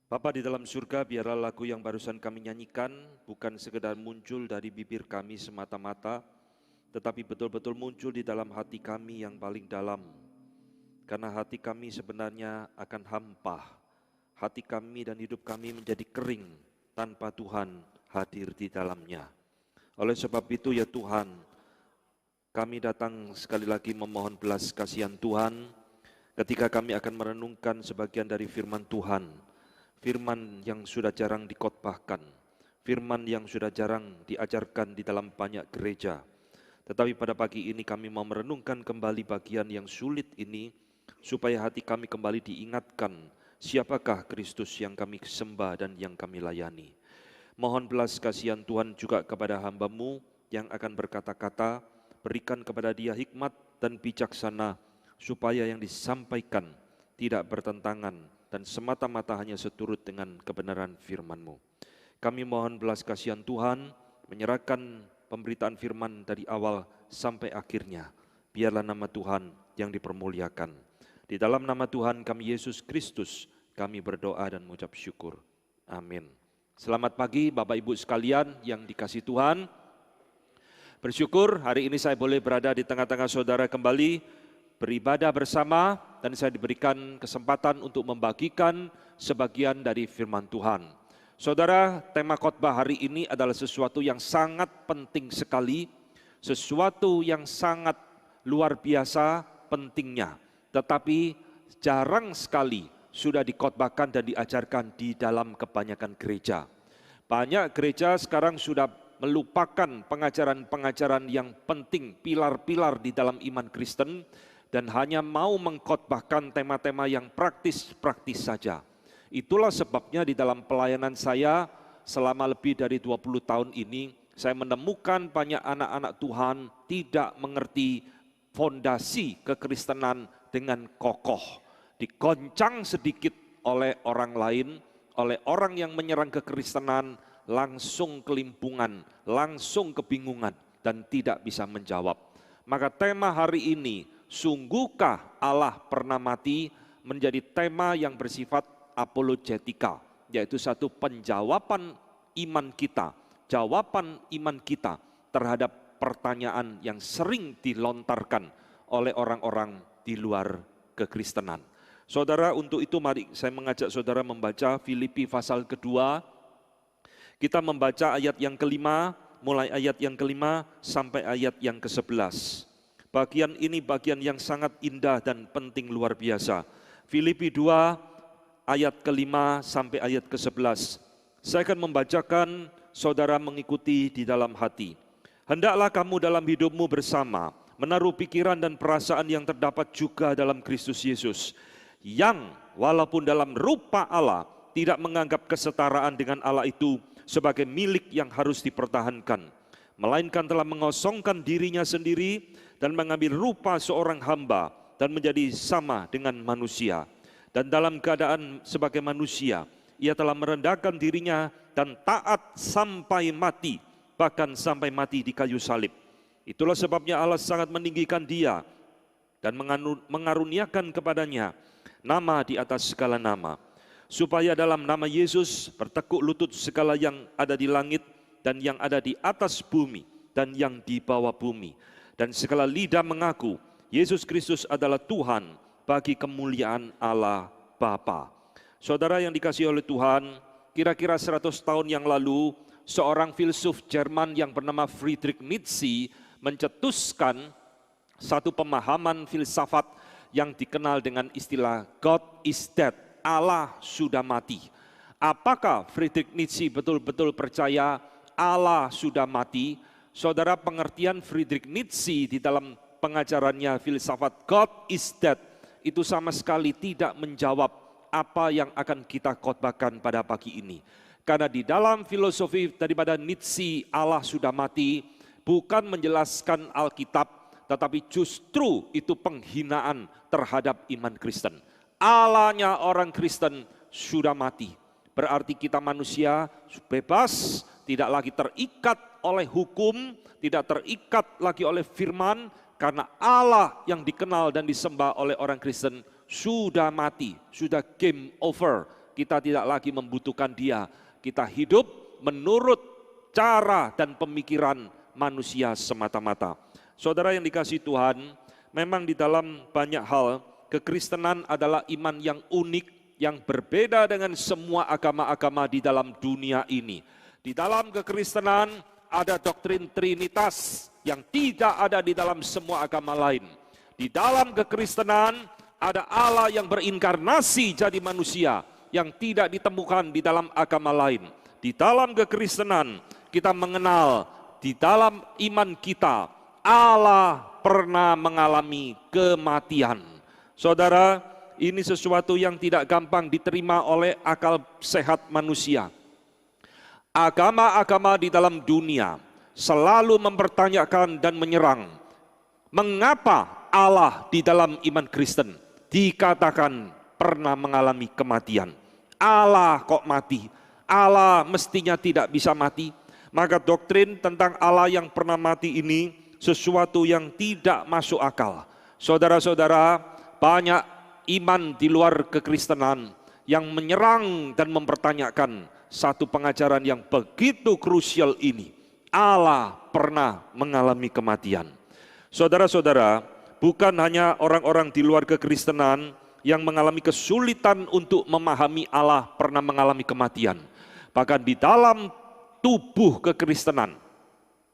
Bapa di dalam surga, biarlah lagu yang barusan kami nyanyikan bukan sekedar muncul dari bibir kami semata-mata, tetapi betul-betul muncul di dalam hati kami yang paling dalam. Karena hati kami sebenarnya akan hampa, hati kami dan hidup kami menjadi kering tanpa Tuhan hadir di dalamnya. Oleh sebab itu ya Tuhan, kami datang sekali lagi memohon belas kasihan Tuhan ketika kami akan merenungkan sebagian dari firman Tuhan. Firman yang sudah jarang dkhotbahkan, firman yang sudah jarang diajarkan di dalam banyak gereja. Tetapi pada pagi ini kami mau merenungkan kembali bagian yang sulit ini, supaya hati kami kembali diingatkan siapakah Kristus yang kami sembah dan yang kami layani. Mohon belas kasihan Tuhan juga kepada hamba-Mu yang akan berkata-kata, berikan kepada dia hikmat dan bijaksana, supaya yang disampaikan tidak bertentangan dan semata-mata hanya seturut dengan kebenaran firman-Mu. Kami mohon belas kasihan Tuhan, menyerahkan pemberitaan firman dari awal sampai akhirnya. Biarlah nama Tuhan yang dipermuliakan. Di dalam nama Tuhan kami Yesus Kristus, kami berdoa dan mengucap syukur. Amin. Selamat pagi Bapak Ibu sekalian yang dikasihi Tuhan. Bersyukur hari ini saya boleh berada di tengah-tengah saudara kembali, beribadah bersama, dan saya diberikan kesempatan untuk membagikan sebagian dari firman Tuhan. Saudara, tema khotbah hari ini adalah sesuatu yang sangat penting sekali, sesuatu yang sangat luar biasa pentingnya, tetapi jarang sekali sudah dikhotbahkan dan diajarkan di dalam kebanyakan gereja. Banyak gereja sekarang sudah melupakan pengajaran-pengajaran yang penting, pilar-pilar di dalam iman Kristen, dan hanya mau mengkhotbahkan tema-tema yang praktis-praktis saja. Itulah sebabnya di dalam pelayanan saya selama lebih dari 20 tahun ini, saya menemukan banyak anak-anak Tuhan tidak mengerti fondasi kekristenan dengan kokoh. Digoncang sedikit oleh orang lain, oleh orang yang menyerang kekristenan, langsung kelimpungan, langsung kebingungan, dan tidak bisa menjawab. Maka tema hari ini, sungguhkah Allah pernah mati, menjadi tema yang bersifat apologetika, yaitu satu penjawaban iman kita, jawaban iman kita terhadap pertanyaan yang sering dilontarkan oleh orang-orang di luar kekristenan. Saudara, untuk itu mari saya mengajak saudara membaca Filipi pasal kedua. Kita membaca ayat yang kelima, mulai ayat yang kelima sampai ayat yang ke-11. Bagian ini bagian yang sangat indah dan penting luar biasa. Filipi 2 ayat kelima sampai ayat ke-11. Saya akan membacakan, saudara mengikuti di dalam hati. Hendaklah kamu dalam hidupmu bersama menaruh pikiran dan perasaan yang terdapat juga dalam Kristus Yesus, yang walaupun dalam rupa Allah tidak menganggap kesetaraan dengan Allah itu sebagai milik yang harus dipertahankan, melainkan telah mengosongkan dirinya sendiri dan mengambil rupa seorang hamba dan menjadi sama dengan manusia. Dan dalam keadaan sebagai manusia, ia telah merendahkan dirinya dan taat sampai mati, bahkan sampai mati di kayu salib. Itulah sebabnya Allah sangat meninggikan dia dan mengaruniakan kepadanya nama di atas segala nama, supaya dalam nama Yesus bertekuk lutut segala yang ada di langit dan yang ada di atas bumi dan yang di bawah bumi, dan segala lidah mengaku Yesus Kristus adalah Tuhan, bagi kemuliaan Allah Bapa. Saudara yang dikasihi oleh Tuhan, kira-kira 100 tahun yang lalu, seorang filsuf Jerman yang bernama Friedrich Nietzsche mencetuskan satu pemahaman filsafat yang dikenal dengan istilah God is dead, Allah sudah mati. Apakah Friedrich Nietzsche betul-betul percaya Allah sudah mati? Saudara, pengertian Friedrich Nietzsche di dalam pengajarannya filsafat God is dead itu sama sekali tidak menjawab apa yang akan kita khotbahkan pada pagi ini. Karena di dalam filosofi daripada Nietzsche, Allah sudah mati bukan menjelaskan Alkitab, tetapi justru itu penghinaan terhadap iman Kristen. Allahnya orang Kristen sudah mati. Berarti kita manusia bebas, tidak lagi terikat oleh hukum, tidak terikat lagi oleh firman, karena Allah yang dikenal dan disembah oleh orang Kristen sudah mati, sudah game over, kita tidak lagi membutuhkan Dia. Kita hidup menurut cara dan pemikiran manusia semata-mata. Saudara yang dikasihi Tuhan, memang di dalam banyak hal, kekristenan adalah iman yang unik, yang berbeda dengan semua agama-agama di dalam dunia ini. Di dalam kekristenan ada doktrin Trinitas yang tidak ada di dalam semua agama lain. Di dalam kekristenan ada Allah yang berinkarnasi jadi manusia yang tidak ditemukan di dalam agama lain. Di dalam kekristenan kita mengenal di dalam iman kita Allah pernah mengalami kematian. Saudara, ini sesuatu yang tidak gampang diterima oleh akal sehat manusia. Agama-agama di dalam dunia selalu mempertanyakan dan menyerang, mengapa Allah di dalam iman Kristen dikatakan pernah mengalami kematian? Allah kok mati? Allah mestinya tidak bisa mati. Maka doktrin tentang Allah yang pernah mati ini sesuatu yang tidak masuk akal. Saudara-saudara, banyak iman di luar kekristenan yang menyerang dan mempertanyakan satu pengajaran yang begitu krusial ini. Allah pernah mengalami kematian. Saudara-saudara, bukan hanya orang-orang di luar kekristenan yang mengalami kesulitan untuk memahami Allah pernah mengalami kematian. Bahkan di dalam tubuh kekristenan,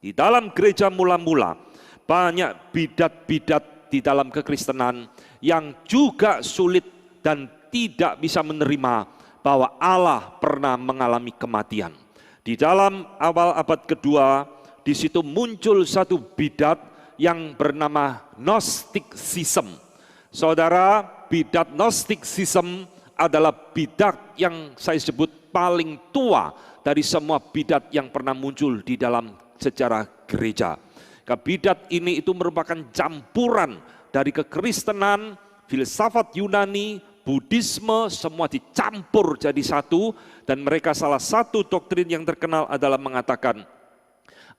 di dalam gereja mula-mula, banyak bidat-bidat di dalam kekristenan yang juga sulit dan tidak bisa menerima bahwa Allah pernah mengalami kematian. Di dalam awal abad kedua, di situ muncul satu bidat yang bernama Gnosticism. Saudara, bidat Gnosticism adalah bidat yang saya sebut paling tua dari semua bidat yang pernah muncul di dalam sejarah gereja. Bidat ini itu merupakan campuran dari kekristenan, filsafat Yunani, Buddhisme, semua dicampur jadi satu, dan mereka salah satu doktrin yang terkenal adalah mengatakan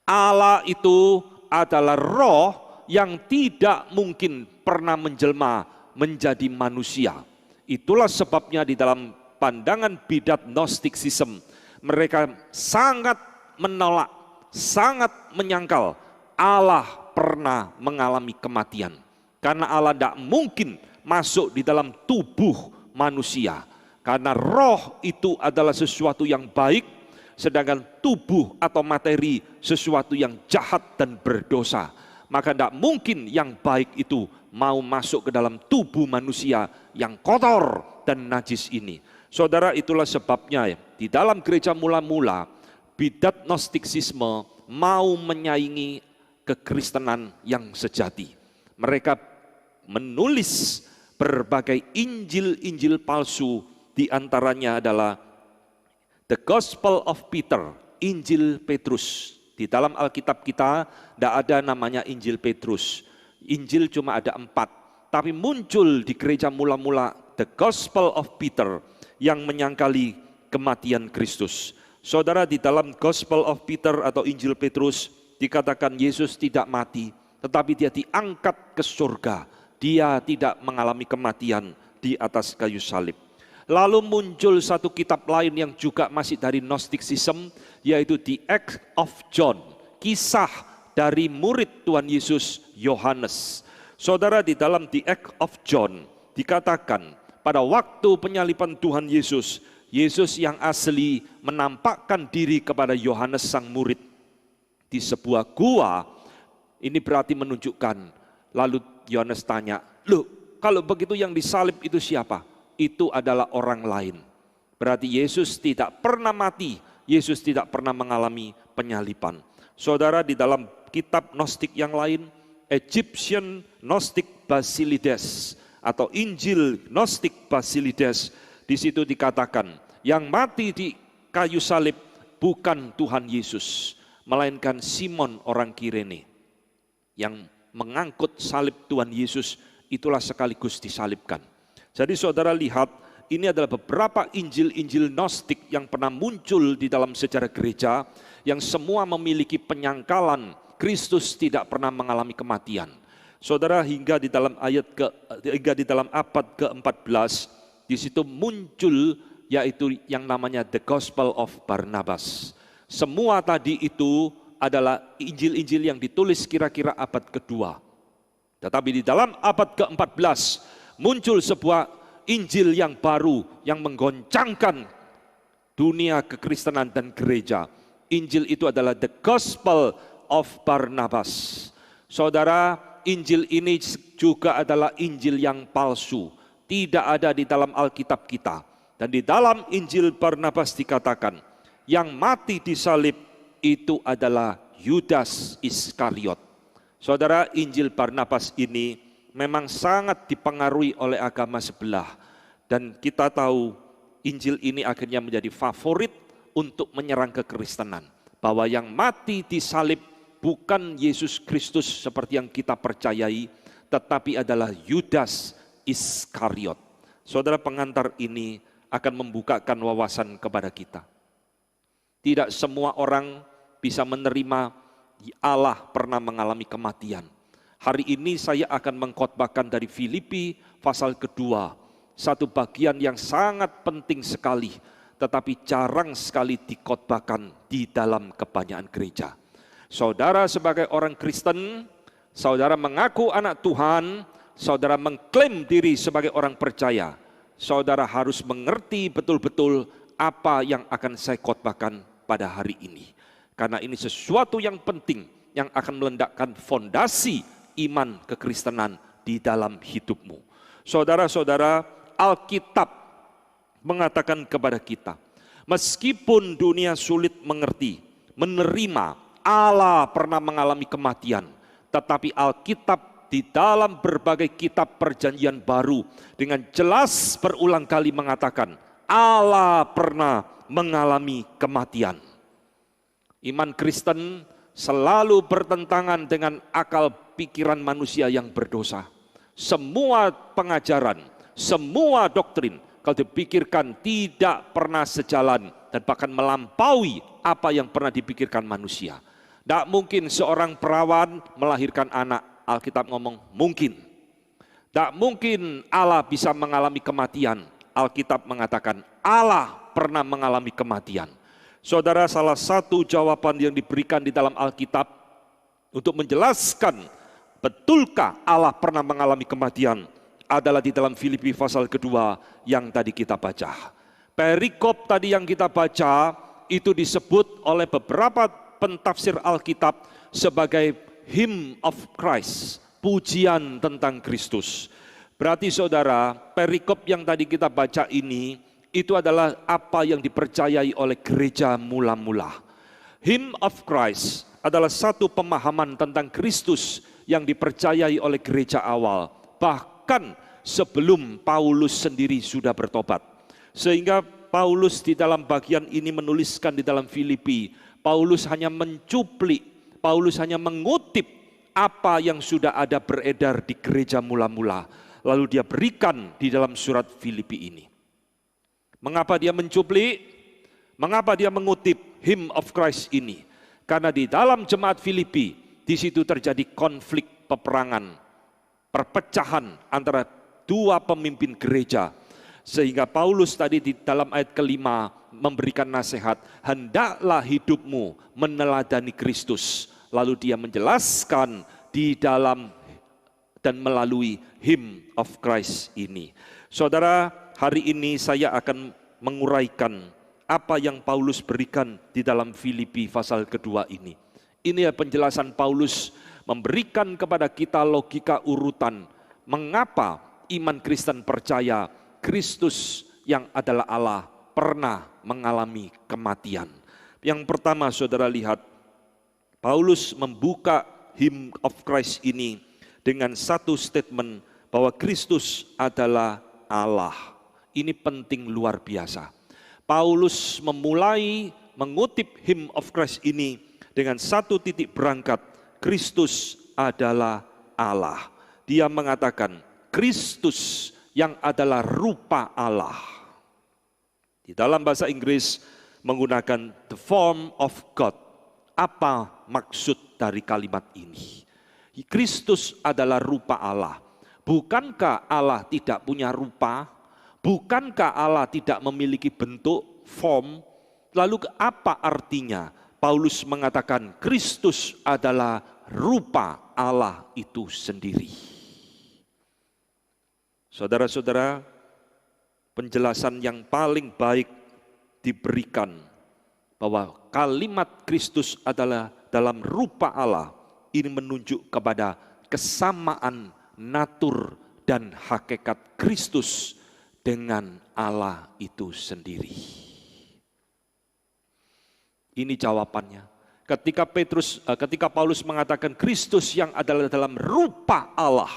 Allah itu adalah roh yang tidak mungkin pernah menjelma menjadi manusia. Itulah sebabnya di dalam pandangan bidat Gnosticism mereka sangat menolak, sangat menyangkal Allah pernah mengalami kematian. Karena Allah tidak mungkin masuk di dalam tubuh manusia. Karena roh itu adalah sesuatu yang baik, sedangkan tubuh atau materi sesuatu yang jahat dan berdosa. Maka tidak mungkin yang baik itu mau masuk ke dalam tubuh manusia yang kotor dan najis ini. Saudara, itulah sebabnya di dalam gereja mula-mula, bidat Gnosticisme mau menyaingi kekristenan yang sejati. Mereka menulis berbagai Injil-Injil palsu, di antaranya adalah The Gospel of Peter, Injil Petrus. Di dalam Alkitab kita tidak ada namanya Injil Petrus. Injil cuma ada 4, tapi muncul di gereja mula-mula The Gospel of Peter yang menyangkali kematian Kristus. Saudara, di dalam Gospel of Peter atau Injil Petrus dikatakan Yesus tidak mati, tetapi dia diangkat ke surga. Dia tidak mengalami kematian di atas kayu salib. Lalu muncul satu kitab lain yang juga masih dari Gnosticism, yaitu The Acts of John, kisah dari murid Tuhan Yesus Yohanes. Saudara, di dalam The Acts of John dikatakan pada waktu penyaliban Tuhan Yesus, Yesus yang asli menampakkan diri kepada Yohanes sang murid di sebuah gua. Ini berarti menunjukkan, lalu Yohanes tanya, "Loh, kalau begitu yang disalib itu siapa?" Itu adalah orang lain. Berarti Yesus tidak pernah mati, Yesus tidak pernah mengalami penyaliban. Saudara, di dalam kitab Gnostik yang lain, Egyptian Gnostic Basilides atau Injil Gnostik Basilides, di situ dikatakan yang mati di kayu salib bukan Tuhan Yesus, melainkan Simon orang Kirene yang mengangkut salib Tuhan Yesus, itulah sekaligus disalibkan. Jadi saudara lihat, ini adalah beberapa Injil-Injil Gnostik yang pernah muncul di dalam sejarah gereja, yang semua memiliki penyangkalan Kristus tidak pernah mengalami kematian. Saudara, hingga di dalam abad ke-14, di situ muncul yaitu yang namanya The Gospel of Barnabas. Semua tadi itu adalah Injil-Injil yang ditulis kira-kira abad kedua. Tetapi di dalam abad ke-14 muncul sebuah Injil yang baru yang menggoncangkan dunia kekristenan dan gereja. Injil itu adalah The Gospel of Barnabas. Saudara, Injil ini juga adalah Injil yang palsu. Tidak ada di dalam Alkitab kita. Dan di dalam Injil Barnabas dikatakan, yang mati di salib itu adalah Yudas Iskariot. Saudara, Injil Barnabas ini memang sangat dipengaruhi oleh agama sebelah. Dan kita tahu Injil ini akhirnya menjadi favorit untuk menyerang kekristenan. Bahwa yang mati di salib bukan Yesus Kristus seperti yang kita percayai, tetapi adalah Yudas Iskariot. Saudara, pengantar ini akan membukakan wawasan kepada kita. Tidak semua orang bisa menerima Allah pernah mengalami kematian. Hari ini saya akan mengkhotbahkan dari Filipi pasal kedua. Satu bagian yang sangat penting sekali, tetapi jarang sekali dikhotbahkan di dalam kebanyakan gereja. Saudara sebagai orang Kristen, saudara mengaku anak Tuhan, saudara mengklaim diri sebagai orang percaya, saudara harus mengerti betul-betul apa yang akan saya khotbahkan pada hari ini. Karena ini sesuatu yang penting yang akan meledakkan fondasi iman kekristenan di dalam hidupmu. Saudara-saudara, Alkitab mengatakan kepada kita, meskipun dunia sulit mengerti, menerima Allah pernah mengalami kematian, tetapi Alkitab di dalam berbagai kitab perjanjian baru dengan jelas berulang kali mengatakan Allah pernah mengalami kematian. Iman Kristen selalu bertentangan dengan akal pikiran manusia yang berdosa. Semua pengajaran, semua doktrin kalau dipikirkan tidak pernah sejalan dan bahkan melampaui apa yang pernah dipikirkan manusia. Tidak mungkin seorang perawan melahirkan anak. Alkitab ngomong mungkin. Tidak mungkin Allah bisa mengalami kematian. Alkitab mengatakan Allah pernah mengalami kematian. Saudara, salah satu jawaban yang diberikan di dalam Alkitab untuk menjelaskan betulkah Allah pernah mengalami kematian adalah di dalam Filipi pasal kedua yang tadi kita baca. Perikop tadi yang kita baca itu disebut oleh beberapa pentafsir Alkitab sebagai hymn of Christ, pujian tentang Kristus. Berarti saudara, perikop yang tadi kita baca ini itu adalah apa yang dipercayai oleh gereja mula-mula. Hymn of Christ adalah satu pemahaman tentang Kristus yang dipercayai oleh gereja awal. Bahkan sebelum Paulus sendiri sudah bertobat. Sehingga Paulus di dalam bagian ini menuliskan di dalam Filipi, Paulus hanya mencuplik, Paulus hanya mengutip apa yang sudah ada beredar di gereja mula-mula. Lalu dia berikan di dalam surat Filipi ini. Mengapa dia mencuplik? Mengapa dia mengutip hymn of Christ ini? Karena di dalam jemaat Filipi, di situ terjadi konflik peperangan, perpecahan antara dua pemimpin gereja. Sehingga Paulus tadi di dalam ayat kelima memberikan nasihat, hendaklah hidupmu meneladani Kristus. Lalu dia menjelaskan di dalam dan melalui hymn of Christ ini. Saudara, hari ini saya akan menguraikan apa yang Paulus berikan di dalam Filipi pasal kedua ini. Ini penjelasan Paulus memberikan kepada kita logika urutan mengapa iman Kristen percaya Kristus yang adalah Allah pernah mengalami kematian. Yang pertama saudara lihat, Paulus membuka hymn of Christ ini dengan satu statement bahwa Kristus adalah Allah. Ini penting luar biasa. Paulus memulai mengutip hymn of Christ ini dengan satu titik berangkat, Kristus adalah Allah. Dia mengatakan, Kristus yang adalah rupa Allah. Di dalam bahasa Inggris menggunakan the form of God. Apa maksud dari kalimat ini? Kristus adalah rupa Allah. Bukankah Allah tidak punya rupa? Bukankah Allah tidak memiliki bentuk, form? Lalu apa artinya Paulus mengatakan Kristus adalah rupa Allah itu sendiri? Saudara-saudara, penjelasan yang paling baik diberikan bahwa kalimat Kristus adalah dalam rupa Allah, ini menunjuk kepada kesamaan natur dan hakikat Kristus dengan Allah itu sendiri. Ini jawabannya. Ketika Paulus mengatakan Kristus yang adalah dalam rupa Allah,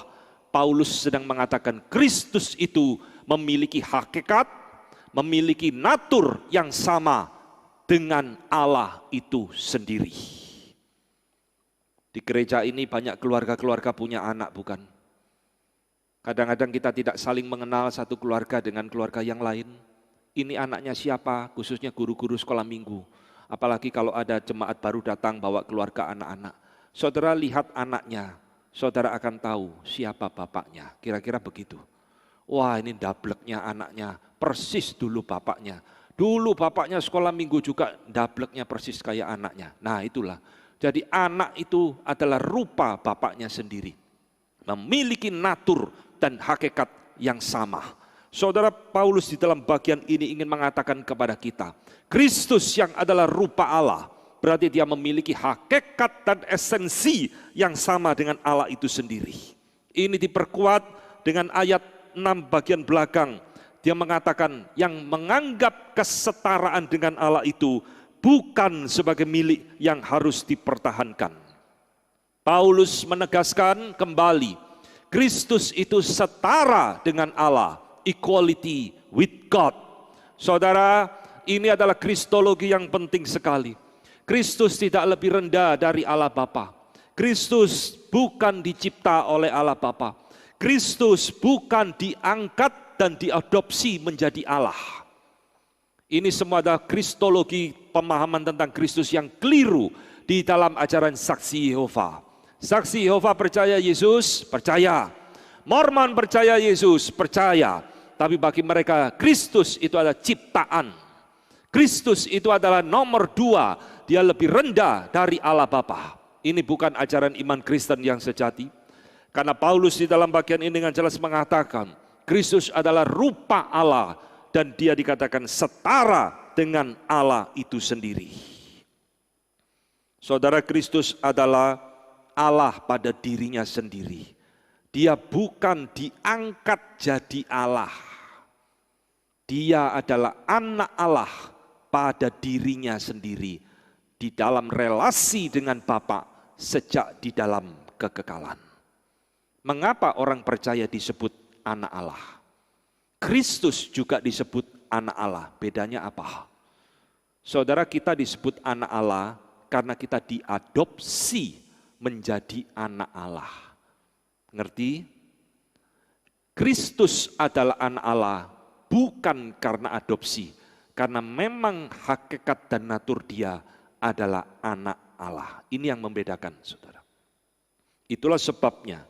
Paulus sedang mengatakan Kristus itu memiliki hakikat, memiliki natur yang sama dengan Allah itu sendiri. Di gereja ini banyak keluarga-keluarga punya anak, bukan? Kadang-kadang kita tidak saling mengenal satu keluarga dengan keluarga yang lain. Ini anaknya siapa, khususnya guru-guru sekolah minggu. Apalagi kalau ada jemaat baru datang bawa keluarga anak-anak. Saudara lihat anaknya, saudara akan tahu siapa bapaknya. Kira-kira begitu. Wah, ini dableknya anaknya, persis dulu bapaknya. Dulu bapaknya sekolah minggu juga dableknya persis kayak anaknya. Nah itulah, jadi anak itu adalah rupa bapaknya sendiri. Memiliki natur dan hakikat yang sama. Saudara, Paulus di dalam bagian ini ingin mengatakan kepada kita, Kristus yang adalah rupa Allah, berarti dia memiliki hakikat dan esensi yang sama dengan Allah itu sendiri. Ini diperkuat dengan ayat 6 bagian belakang. Dia mengatakan yang menganggap kesetaraan dengan Allah itu bukan sebagai milik yang harus dipertahankan. Paulus menegaskan kembali, Kristus itu setara dengan Allah, equality with God. Saudara, ini adalah kristologi yang penting sekali. Kristus tidak lebih rendah dari Allah Bapa. Kristus bukan dicipta oleh Allah Bapa. Kristus bukan diangkat dan diadopsi menjadi Allah. Ini semua adalah kristologi, pemahaman tentang Kristus yang keliru di dalam ajaran Saksi Yehova. Saksi Yehova percaya Yesus, percaya. Mormon percaya Yesus, percaya. Tapi bagi mereka Kristus itu adalah ciptaan. Kristus itu adalah nomor 2, dia lebih rendah dari Allah Bapa. Ini bukan ajaran iman Kristen yang sejati. Karena Paulus di dalam bagian ini dengan jelas mengatakan, Kristus adalah rupa Allah dan dia dikatakan setara dengan Allah itu sendiri. Saudara, Kristus adalah Allah pada dirinya sendiri. Dia bukan diangkat jadi Allah. Dia adalah anak Allah pada dirinya sendiri di dalam relasi dengan Bapa sejak di dalam kekekalan. Mengapa orang percaya disebut anak Allah? Kristus juga disebut anak Allah. Bedanya apa? Saudara, kita disebut anak Allah karena kita diadopsi menjadi anak Allah. Ngerti? Kristus adalah anak Allah bukan karena adopsi, karena memang hakikat dan natur dia adalah anak Allah. Ini yang membedakan, saudara. Itulah sebabnya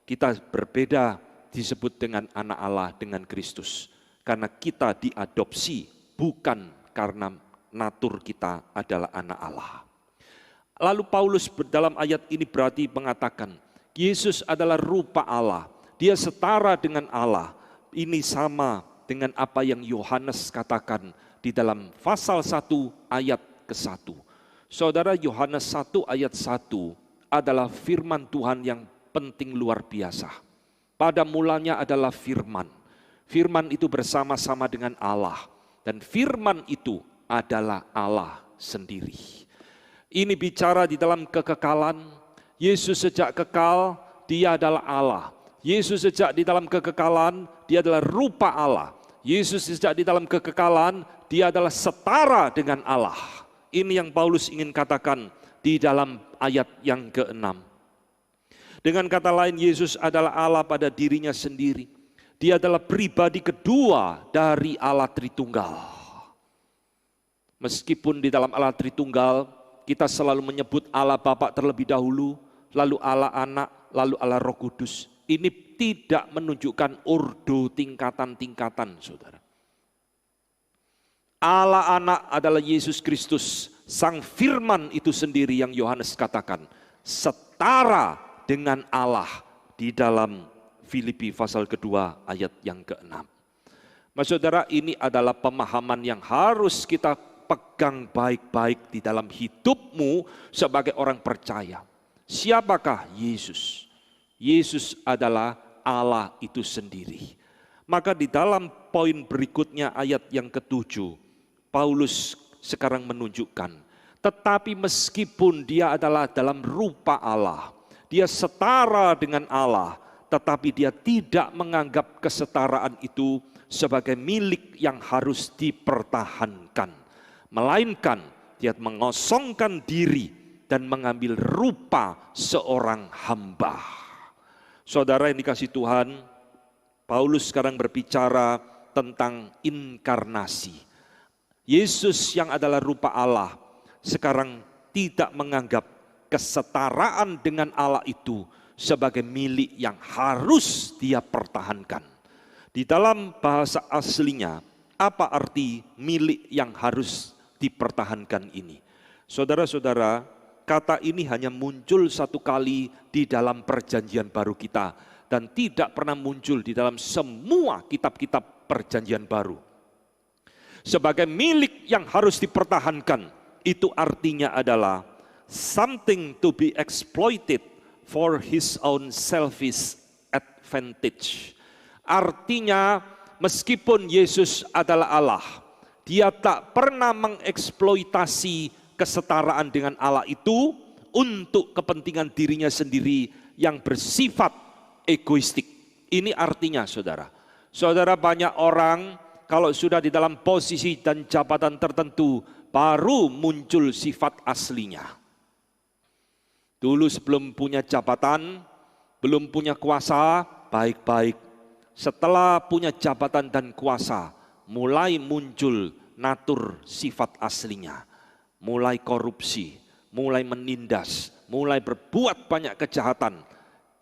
kita berbeda disebut dengan anak Allah dengan Kristus. Karena kita diadopsi bukan karena natur kita adalah anak Allah. Lalu Paulus dalam ayat ini berarti mengatakan, Yesus adalah rupa Allah. Dia setara dengan Allah. Ini sama dengan apa yang Yohanes katakan di dalam pasal 1 ayat ke-1. Saudara, Yohanes 1 ayat 1 adalah firman Tuhan yang penting luar biasa. Pada mulanya adalah firman. Firman itu bersama-sama dengan Allah. Dan firman itu adalah Allah sendiri. Ini bicara di dalam kekekalan. Yesus sejak kekal, dia adalah Allah. Yesus sejak di dalam kekekalan, dia adalah rupa Allah. Yesus sejak di dalam kekekalan, dia adalah setara dengan Allah. Ini yang Paulus ingin katakan di dalam ayat yang ke-6. Dengan kata lain, Yesus adalah Allah pada dirinya sendiri. Dia adalah pribadi kedua dari Allah Tritunggal. Meskipun di dalam Allah Tritunggal, kita selalu menyebut Allah Bapa terlebih dahulu, lalu Allah Anak, lalu Allah Roh Kudus. ini tidak menunjukkan ordo tingkatan-tingkatan, saudara. Allah anak adalah Yesus Kristus, Sang Firman itu sendiri yang Yohanes katakan, setara dengan Allah di dalam Filipi pasal kedua ayat yang ke-6. Mas saudara, ini adalah pemahaman yang harus kita pegang baik-baik di dalam hidupmu sebagai orang percaya. Siapakah Yesus? Yesus adalah Allah itu sendiri. Maka di dalam poin berikutnya ayat yang ke-7, Paulus sekarang menunjukkan, tetapi meskipun dia adalah dalam rupa Allah, dia setara dengan Allah, tetapi dia tidak menganggap kesetaraan itu sebagai milik yang harus dipertahankan. Melainkan dia mengosongkan diri dan mengambil rupa seorang hamba. Saudara yang dikasihi Tuhan, Paulus sekarang berbicara tentang inkarnasi. Yesus yang adalah rupa Allah sekarang tidak menganggap kesetaraan dengan Allah itu sebagai milik yang harus dia pertahankan. Di dalam bahasa aslinya, apa arti milik yang harus dipertahankan ini? Saudara-saudara, kata ini hanya muncul satu kali di dalam perjanjian baru kita dan tidak pernah muncul di dalam semua kitab-kitab perjanjian baru. Sebagai milik yang harus dipertahankan, itu artinya adalah something to be exploited for his own selfish advantage. Artinya meskipun Yesus adalah Allah, dia tak pernah mengeksploitasi kesetaraan dengan Allah itu untuk kepentingan dirinya sendiri yang bersifat egoistik. Ini artinya saudara. Saudara, banyak orang kalau sudah di dalam posisi dan jabatan tertentu, baru muncul sifat aslinya. Dulu sebelum punya jabatan, belum punya kuasa, baik-baik. Setelah punya jabatan dan kuasa, mulai muncul natur sifat aslinya. Mulai korupsi, mulai menindas, mulai berbuat banyak kejahatan.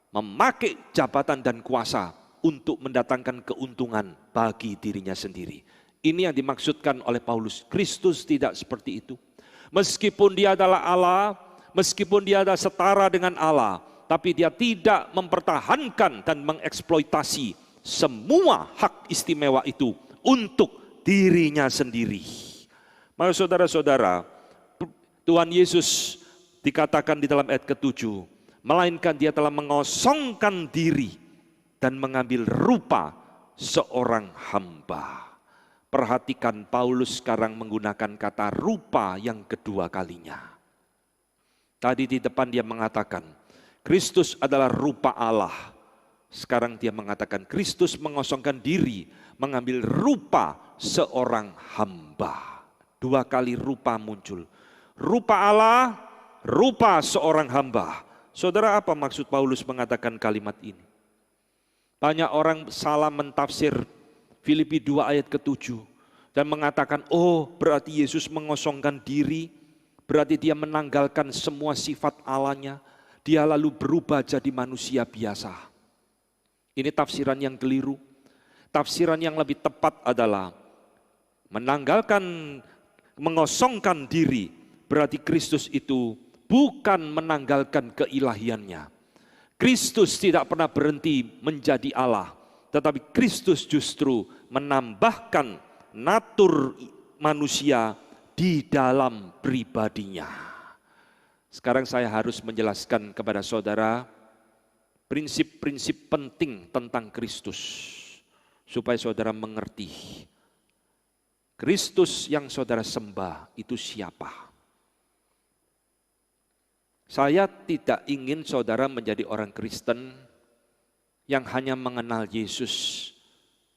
Memakai jabatan dan kuasa untuk mendatangkan keuntungan bagi dirinya sendiri. Ini yang dimaksudkan oleh Paulus. Kristus tidak seperti itu. Meskipun dia adalah Allah, meskipun dia adalah setara dengan Allah, tapi dia tidak mempertahankan dan mengeksploitasi semua hak istimewa itu untuk dirinya sendiri. Maka saudara-saudara, Tuhan Yesus dikatakan di dalam ayat ke-7, melainkan dia telah mengosongkan diri dan mengambil rupa seorang hamba. Perhatikan Paulus sekarang menggunakan kata rupa yang kedua kalinya. Tadi di depan dia mengatakan, Kristus adalah rupa Allah. Sekarang dia mengatakan Kristus mengosongkan diri, mengambil rupa seorang hamba. Dua kali rupa muncul. Rupa Allah, rupa seorang hamba. Saudara, apa maksud Paulus mengatakan kalimat ini? Banyak orang salah mentafsir Filipi 2 ayat ke-7 dan mengatakan, oh berarti Yesus mengosongkan diri, berarti dia menanggalkan semua sifat Allahnya, dia lalu berubah jadi manusia biasa. Ini tafsiran yang keliru. Tafsiran yang lebih tepat adalah mengosongkan diri, berarti Kristus itu bukan menanggalkan keilahiannya. Kristus tidak pernah berhenti menjadi Allah, tetapi Kristus justru menambahkan natur manusia di dalam pribadinya. Sekarang saya harus menjelaskan kepada saudara prinsip-prinsip penting tentang Kristus, supaya saudara mengerti. Kristus yang saudara sembah itu siapa? Saya tidak ingin saudara menjadi orang Kristen yang hanya mengenal Yesus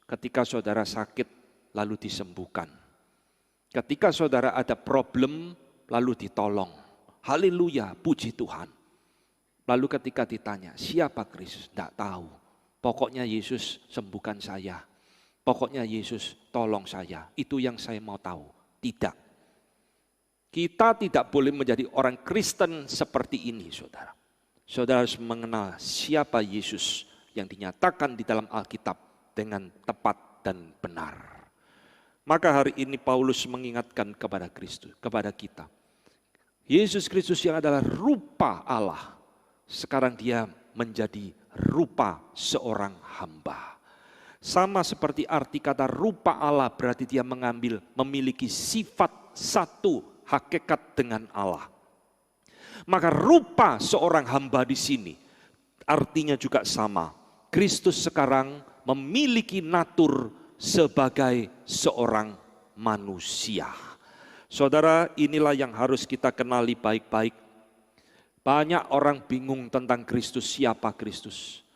ketika saudara sakit lalu disembuhkan. Ketika saudara ada problem lalu ditolong. Haleluya, puji Tuhan. Lalu ketika ditanya, siapa Kristus? Tidak tahu. Pokoknya Yesus sembuhkan saya. Pokoknya Yesus tolong saya. Itu yang saya mau tahu. Tidak. Kita tidak boleh menjadi orang Kristen seperti ini, saudara. Saudara harus mengenal siapa Yesus yang dinyatakan di dalam Alkitab dengan tepat dan benar. Maka hari ini Paulus mengingatkan kepada Kristus, kepada kita. Yesus Kristus yang adalah rupa Allah, sekarang dia menjadi rupa seorang hamba. Sama seperti arti kata rupa Allah, berarti dia memiliki sifat satu hakikat dengan Allah. Maka rupa seorang hamba di sini artinya juga sama. Kristus sekarang memiliki natur sebagai seorang manusia. Saudara, inilah yang harus kita kenali baik-baik. Banyak orang bingung tentang Kristus, siapa Kristus.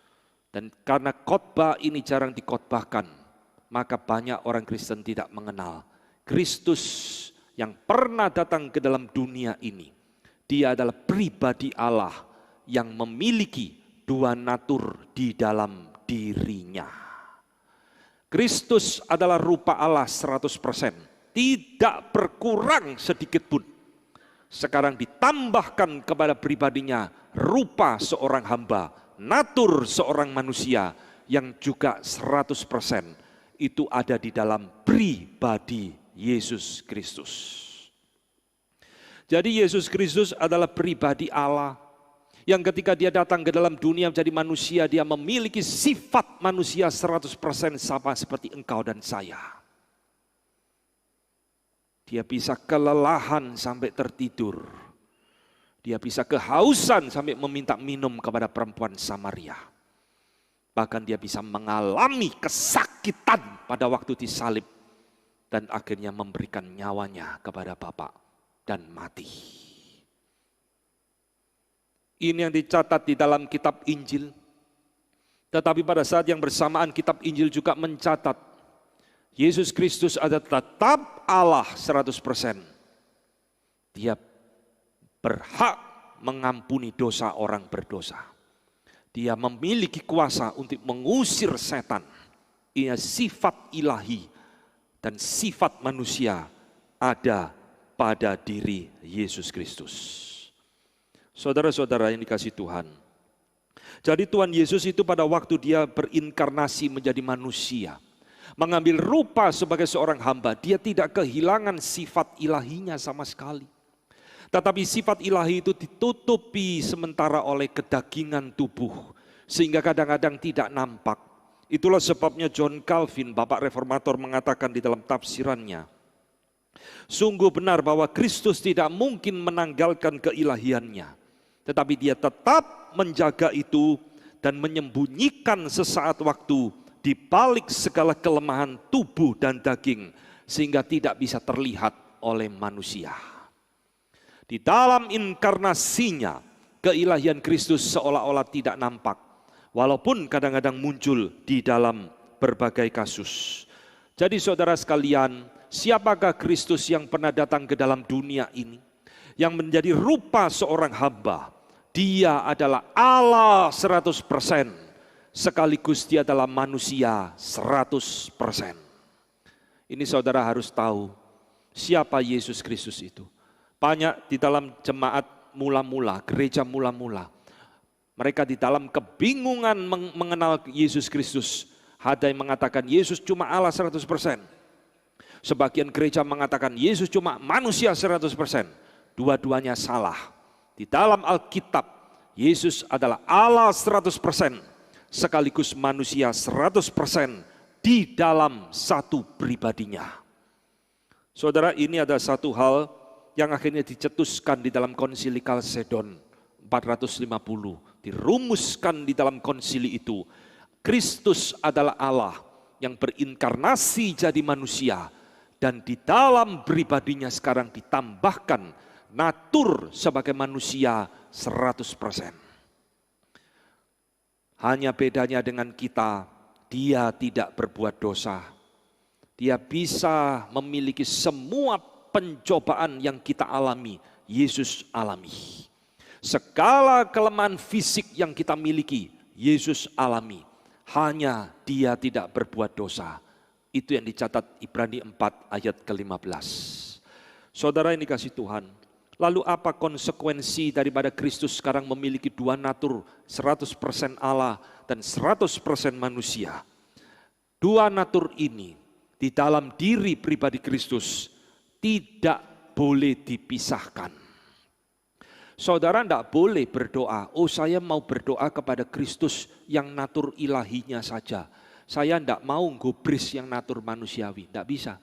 Dan karena khotbah ini jarang dikhotbahkan, maka banyak orang Kristen tidak mengenal Kristus yang pernah datang ke dalam dunia ini. Dia adalah pribadi Allah yang memiliki dua natur di dalam dirinya. Kristus adalah rupa Allah 100%. Tidak berkurang sedikit pun. Sekarang ditambahkan kepada pribadinya rupa seorang hamba, natur seorang manusia yang juga 100% itu ada di dalam pribadi Yesus Kristus. Jadi Yesus Kristus adalah pribadi Allah yang ketika dia datang ke dalam dunia menjadi manusia, dia memiliki sifat manusia 100% sama seperti engkau dan saya. Dia bisa kelelahan sampai tertidur. Dia bisa kehausan sampai meminta minum kepada perempuan Samaria. Bahkan dia bisa mengalami kesakitan pada waktu disalib. Dan akhirnya memberikan nyawanya kepada Bapa dan mati. Ini yang dicatat di dalam kitab Injil. Tetapi pada saat yang bersamaan kitab Injil juga mencatat Yesus Kristus adalah tetap Allah 100%. Dia berhak mengampuni dosa orang berdosa. Dia memiliki kuasa untuk mengusir setan. Ini sifat ilahi dan sifat manusia ada pada diri Yesus Kristus. Saudara-saudara yang dikasihi Tuhan. Jadi Tuhan Yesus itu pada waktu dia berinkarnasi menjadi manusia, mengambil rupa sebagai seorang hamba, dia tidak kehilangan sifat ilahinya sama sekali. Tetapi sifat ilahi itu ditutupi sementara oleh kedagingan tubuh, sehingga kadang-kadang tidak nampak. Itulah sebabnya John Calvin, Bapak Reformator, mengatakan di dalam tafsirannya, sungguh benar bahwa Kristus tidak mungkin menanggalkan keilahiannya, tetapi dia tetap menjaga itu dan menyembunyikan sesaat waktu di balik segala kelemahan tubuh dan daging, sehingga tidak bisa terlihat oleh manusia. Di dalam inkarnasinya, keilahian Kristus seolah-olah tidak nampak, walaupun kadang-kadang muncul di dalam berbagai kasus. Jadi saudara sekalian, siapakah Kristus yang pernah datang ke dalam dunia ini, yang menjadi rupa seorang hamba? Dia adalah Allah 100%, sekaligus dia adalah manusia 100%. Ini saudara harus tahu, siapa Yesus Kristus itu. Banyak di dalam jemaat mula-mula, gereja mula-mula, mereka di dalam kebingungan mengenal Yesus Kristus. Ada yang mengatakan Yesus cuma Allah 100%. Sebagian gereja mengatakan Yesus cuma manusia 100%. Dua-duanya salah. Di dalam Alkitab, Yesus adalah Allah 100%, sekaligus manusia 100% di dalam satu pribadinya. Saudara, ini ada satu hal yang akhirnya dicetuskan di dalam konsili Kalsedon 450, dirumuskan di dalam konsili itu. Kristus adalah Allah yang berinkarnasi jadi manusia, dan di dalam pribadinya sekarang ditambahkan natur sebagai manusia 100%. Hanya bedanya dengan kita, dia tidak berbuat dosa. Dia bisa memiliki semua pencobaan yang kita alami, Yesus alami. Segala kelemahan fisik yang kita miliki, Yesus alami. Hanya dia tidak berbuat dosa. Itu yang dicatat Ibrani 4 ayat ke-15. Saudara yang dikasihi Tuhan, Lalu apa konsekuensi daripada Kristus sekarang memiliki dua natur, 100% Allah dan 100% manusia? Dua natur ini di dalam diri pribadi Kristus tidak boleh dipisahkan. Saudara tidak boleh berdoa, oh saya mau berdoa kepada Kristus yang natur ilahinya saja. Saya tidak mau gubris yang natur manusiawi, tidak bisa.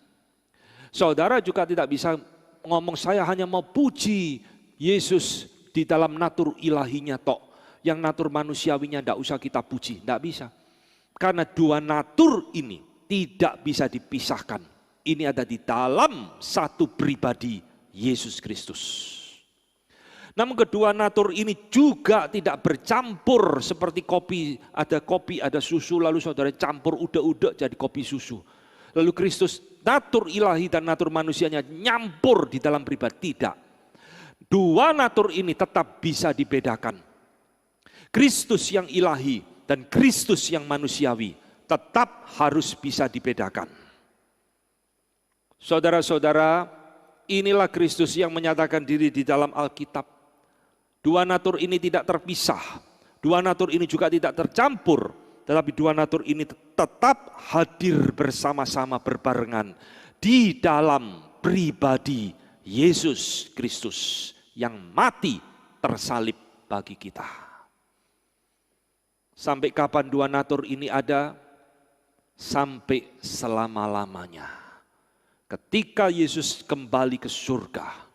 Saudara juga tidak bisa ngomong saya hanya mau puji Yesus di dalam natur ilahinya tok. Yang natur manusiawinya tidak usah kita puji, tidak bisa. Karena dua natur ini tidak bisa dipisahkan. Ini ada di dalam satu pribadi Yesus Kristus. Namun kedua natur ini juga tidak bercampur seperti kopi, ada susu, lalu saudara campur udah jadi kopi susu. Lalu Kristus, natur ilahi dan natur manusianya nyampur di dalam pribadi, tidak. Dua natur ini tetap bisa dibedakan. Kristus yang ilahi dan Kristus yang manusiawi tetap harus bisa dibedakan. Saudara-saudara, inilah Kristus yang menyatakan diri di dalam Alkitab. Dua natur ini tidak terpisah, dua natur ini juga tidak tercampur, tetapi dua natur ini tetap hadir bersama-sama berbarengan di dalam pribadi Yesus Kristus yang mati tersalib bagi kita. Sampai kapan dua natur ini ada? Sampai selama-lamanya. Ketika Yesus kembali ke surga,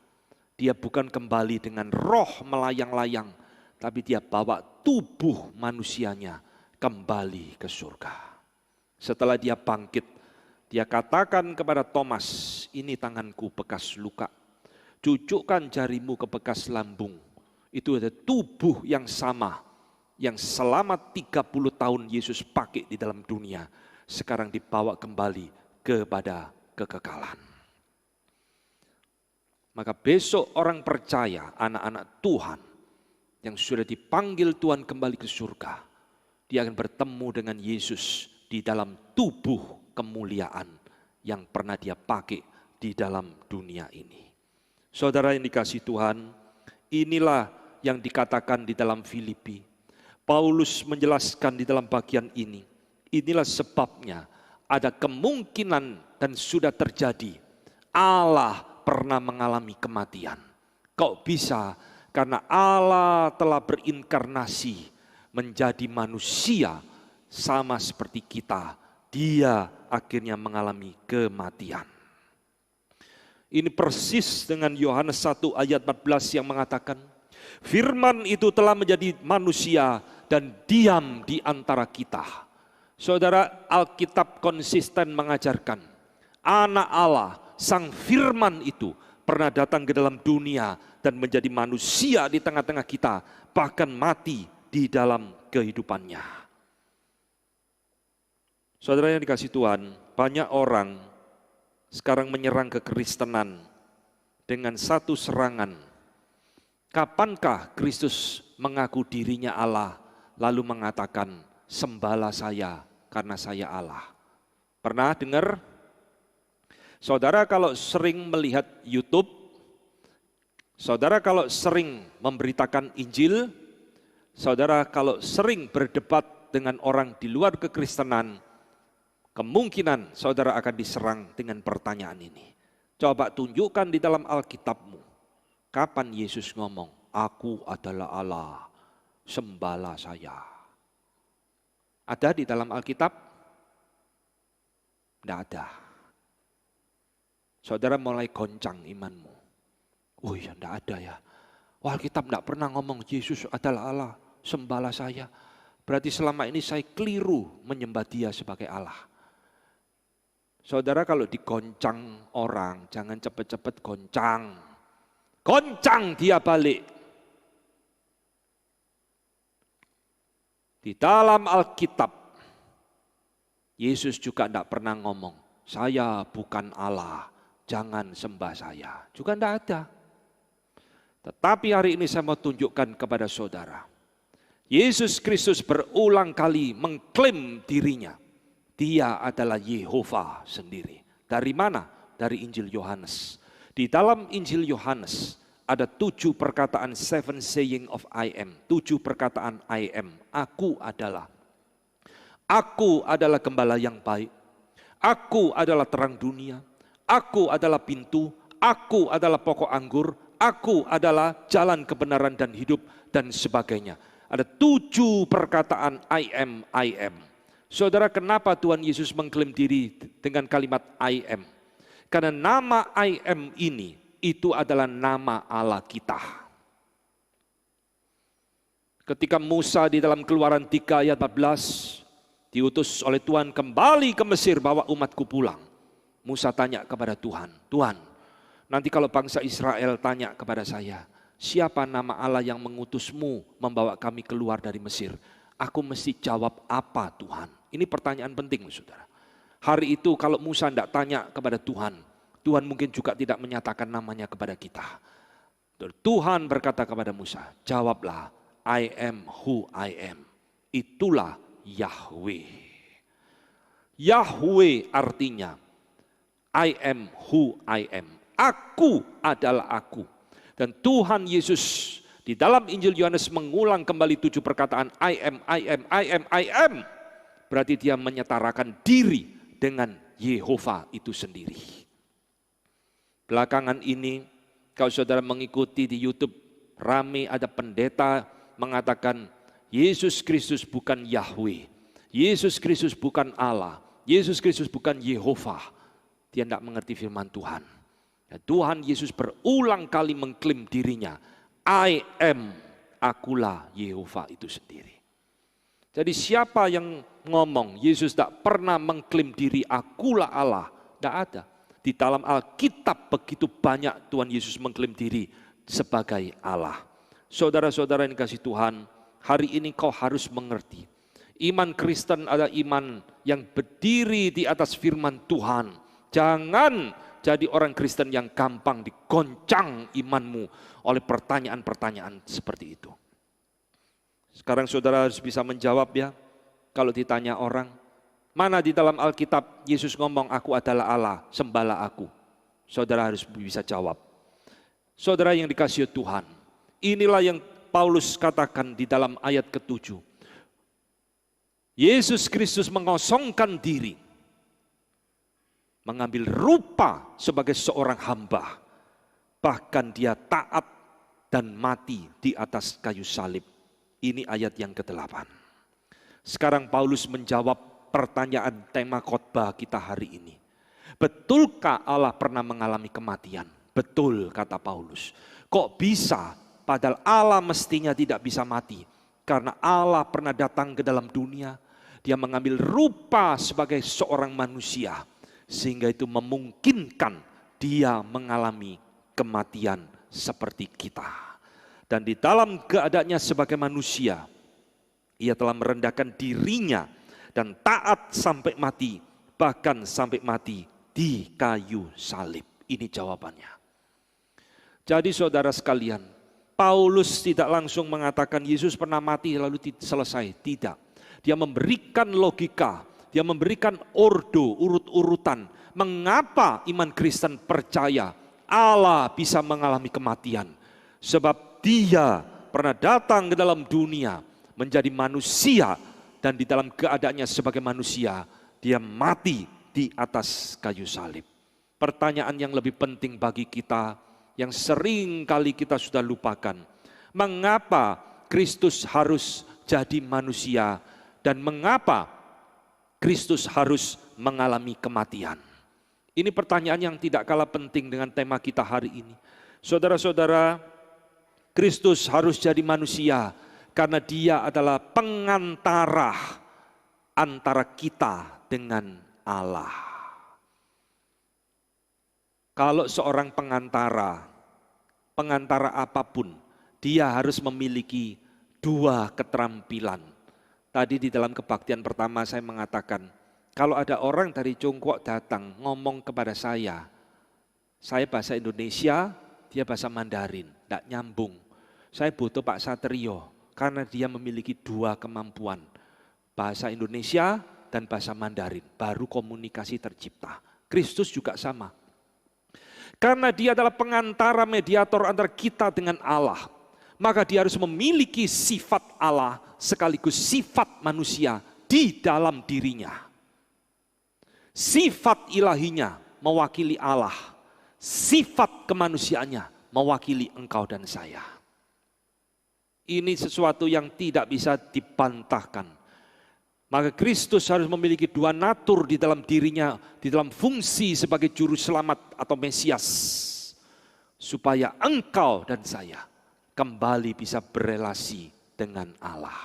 dia bukan kembali dengan roh melayang-layang, tapi dia bawa tubuh manusianya kembali ke surga. Setelah dia bangkit, dia katakan kepada Thomas, ini tanganku bekas luka, cucukkan jarimu ke bekas lambung. Itu ada tubuh yang sama, yang selama 30 tahun Yesus pakai di dalam dunia, sekarang dibawa kembali kepada kekekalan. Maka besok orang percaya, anak-anak Tuhan yang sudah dipanggil Tuhan kembali ke surga, dia akan bertemu dengan Yesus di dalam tubuh kemuliaan yang pernah dia pakai di dalam dunia ini. Saudara yang dikasihi Tuhan, inilah yang dikatakan di dalam Filipi. Paulus menjelaskan di dalam bagian ini, inilah sebabnya ada kemungkinan dan sudah terjadi Allah pernah mengalami kematian. Kok bisa? Karena Allah telah berinkarnasi menjadi manusia sama seperti kita. Dia akhirnya mengalami kematian. Ini persis dengan Yohanes 1 ayat 14 yang mengatakan, Firman itu telah menjadi manusia dan diam di antara kita. Saudara, Alkitab konsisten mengajarkan, anak Allah, Sang Firman itu pernah datang ke dalam dunia dan menjadi manusia di tengah-tengah kita, bahkan mati di dalam kehidupannya. Saudara yang dikasihi Tuhan, banyak orang sekarang menyerang kekristenan dengan satu serangan. Kapankah Kristus mengaku dirinya Allah, lalu mengatakan, sembahlah saya karena saya Allah? Pernah dengar? Saudara kalau sering melihat YouTube, saudara kalau sering memberitakan Injil, saudara kalau sering berdebat dengan orang di luar kekristenan, kemungkinan saudara akan diserang dengan pertanyaan ini. Coba tunjukkan di dalam Alkitabmu, kapan Yesus ngomong, aku adalah Allah, sembahlah saya. Ada di dalam Alkitab? Tidak ada. Saudara mulai goncang imanmu. Oh ya, tidak ada ya. Wah, Alkitab tidak pernah ngomong Yesus adalah Allah, sembahlah saya. Berarti selama ini saya keliru menyembah dia sebagai Allah. Saudara kalau digoncang orang, jangan cepat-cepat goncang. Goncang dia balik. Di dalam Alkitab, Yesus juga tidak pernah ngomong, saya bukan Allah, jangan sembah saya. Juga tidak ada. Tetapi hari ini saya mau tunjukkan kepada saudara. Yesus Kristus berulang kali mengklaim dirinya. Dia adalah Yehova sendiri. Dari mana? Dari Injil Yohanes. Di dalam Injil Yohanes ada 7 perkataan, 7 saying of I am. 7 perkataan I am. Aku adalah. Aku adalah gembala yang baik. Aku adalah terang dunia. Aku adalah pintu. Aku adalah pokok anggur. Aku adalah jalan kebenaran dan hidup dan sebagainya. Ada 7 perkataan I am, I am. Saudara, kenapa Tuhan Yesus mengklaim diri dengan kalimat I am? Karena nama I am ini, itu adalah nama Allah kita. Ketika Musa di dalam Keluaran 3 ayat 14, diutus oleh Tuhan kembali ke Mesir bawa umatku pulang. Musa tanya kepada Tuhan, Tuhan, nanti kalau bangsa Israel tanya kepada saya, siapa nama Allah yang mengutusmu membawa kami keluar dari Mesir? Aku mesti jawab apa Tuhan? Ini pertanyaan penting, saudara. Hari itu kalau Musa tidak tanya kepada Tuhan, Tuhan mungkin juga tidak menyatakan namanya kepada kita. Tuhan berkata kepada Musa, jawablah, I am who I am. Itulah Yahweh. Yahweh artinya, I am who I am. Aku adalah aku. Dan Tuhan Yesus di dalam Injil Yohanes mengulang kembali 7 perkataan I am, I am, I am, I am. Berarti dia menyetarakan diri dengan Yehova itu sendiri. Belakangan ini, kalau saudara mengikuti di YouTube, rame ada pendeta mengatakan, Yesus Kristus bukan Yahweh, Yesus Kristus bukan Allah, Yesus Kristus bukan Yehova. Dia tidak mengerti firman Tuhan. Dan Tuhan Yesus berulang kali mengklaim dirinya, I am, akulah Yehova itu sendiri. Jadi siapa yang ngomong, Yesus tidak pernah mengklaim diri akulah Allah, tidak ada. Di dalam Alkitab begitu banyak Tuhan Yesus mengklaim diri sebagai Allah. Saudara-saudara yang dikasihi Tuhan, hari ini kau harus mengerti. Iman Kristen adalah iman yang berdiri di atas firman Tuhan. Jangan jadi orang Kristen yang gampang digoncang imanmu oleh pertanyaan-pertanyaan seperti itu. Sekarang saudara harus bisa menjawab ya. Kalau ditanya orang, mana di dalam Alkitab Yesus ngomong aku adalah Allah, sembahlah aku. Saudara harus bisa jawab. Saudara yang dikasihi Tuhan, inilah yang Paulus katakan di dalam ayat ke-7. Yesus Kristus mengosongkan diri, mengambil rupa sebagai seorang hamba. Bahkan dia taat dan mati di atas kayu salib. Ini ayat yang ke-8. Sekarang Paulus menjawab pertanyaan tema khotbah kita hari ini. Betulkah Allah pernah mengalami kematian? Betul, kata Paulus. Kok bisa? Padahal Allah mestinya tidak bisa mati. Karena Allah pernah datang ke dalam dunia. Dia mengambil rupa sebagai seorang manusia. Sehingga itu memungkinkan dia mengalami kematian seperti kita. Dan di dalam keadaannya sebagai manusia, ia telah merendahkan dirinya dan taat sampai mati, bahkan sampai mati di kayu salib. Ini jawabannya. Jadi saudara sekalian, Paulus tidak langsung mengatakan Yesus pernah mati lalu selesai. Tidak. Dia memberikan logika, dia memberikan ordo, urut-urutan. Mengapa iman Kristen percaya Allah bisa mengalami kematian? Sebab dia pernah datang ke dalam dunia menjadi manusia dan di dalam keadaannya sebagai manusia dia mati di atas kayu salib. Pertanyaan yang lebih penting bagi kita yang sering kali kita sudah lupakan. Mengapa Kristus harus jadi manusia dan mengapa Kristus harus mengalami kematian? Ini pertanyaan yang tidak kalah penting dengan tema kita hari ini. Saudara-saudara, Kristus harus jadi manusia karena dia adalah pengantara antara kita dengan Allah. Kalau seorang pengantara apapun, dia harus memiliki 2 keterampilan. Tadi di dalam kebaktian pertama saya mengatakan, kalau ada orang dari Tiongkok datang ngomong kepada saya bahasa Indonesia, dia bahasa Mandarin, tidak nyambung. Saya butuh Pak Satrio, karena dia memiliki 2 kemampuan. Bahasa Indonesia dan bahasa Mandarin, baru komunikasi tercipta. Kristus juga sama. Karena dia adalah pengantara mediator antara kita dengan Allah. Maka dia harus memiliki sifat Allah sekaligus sifat manusia di dalam dirinya. Sifat ilahinya mewakili Allah. Sifat kemanusiaannya mewakili engkau dan saya. Ini sesuatu yang tidak bisa dibantahkan. Maka Kristus harus memiliki dua natur di dalam dirinya, di dalam fungsi sebagai juru selamat atau Mesias. Supaya engkau dan saya kembali bisa berelasi dengan Allah.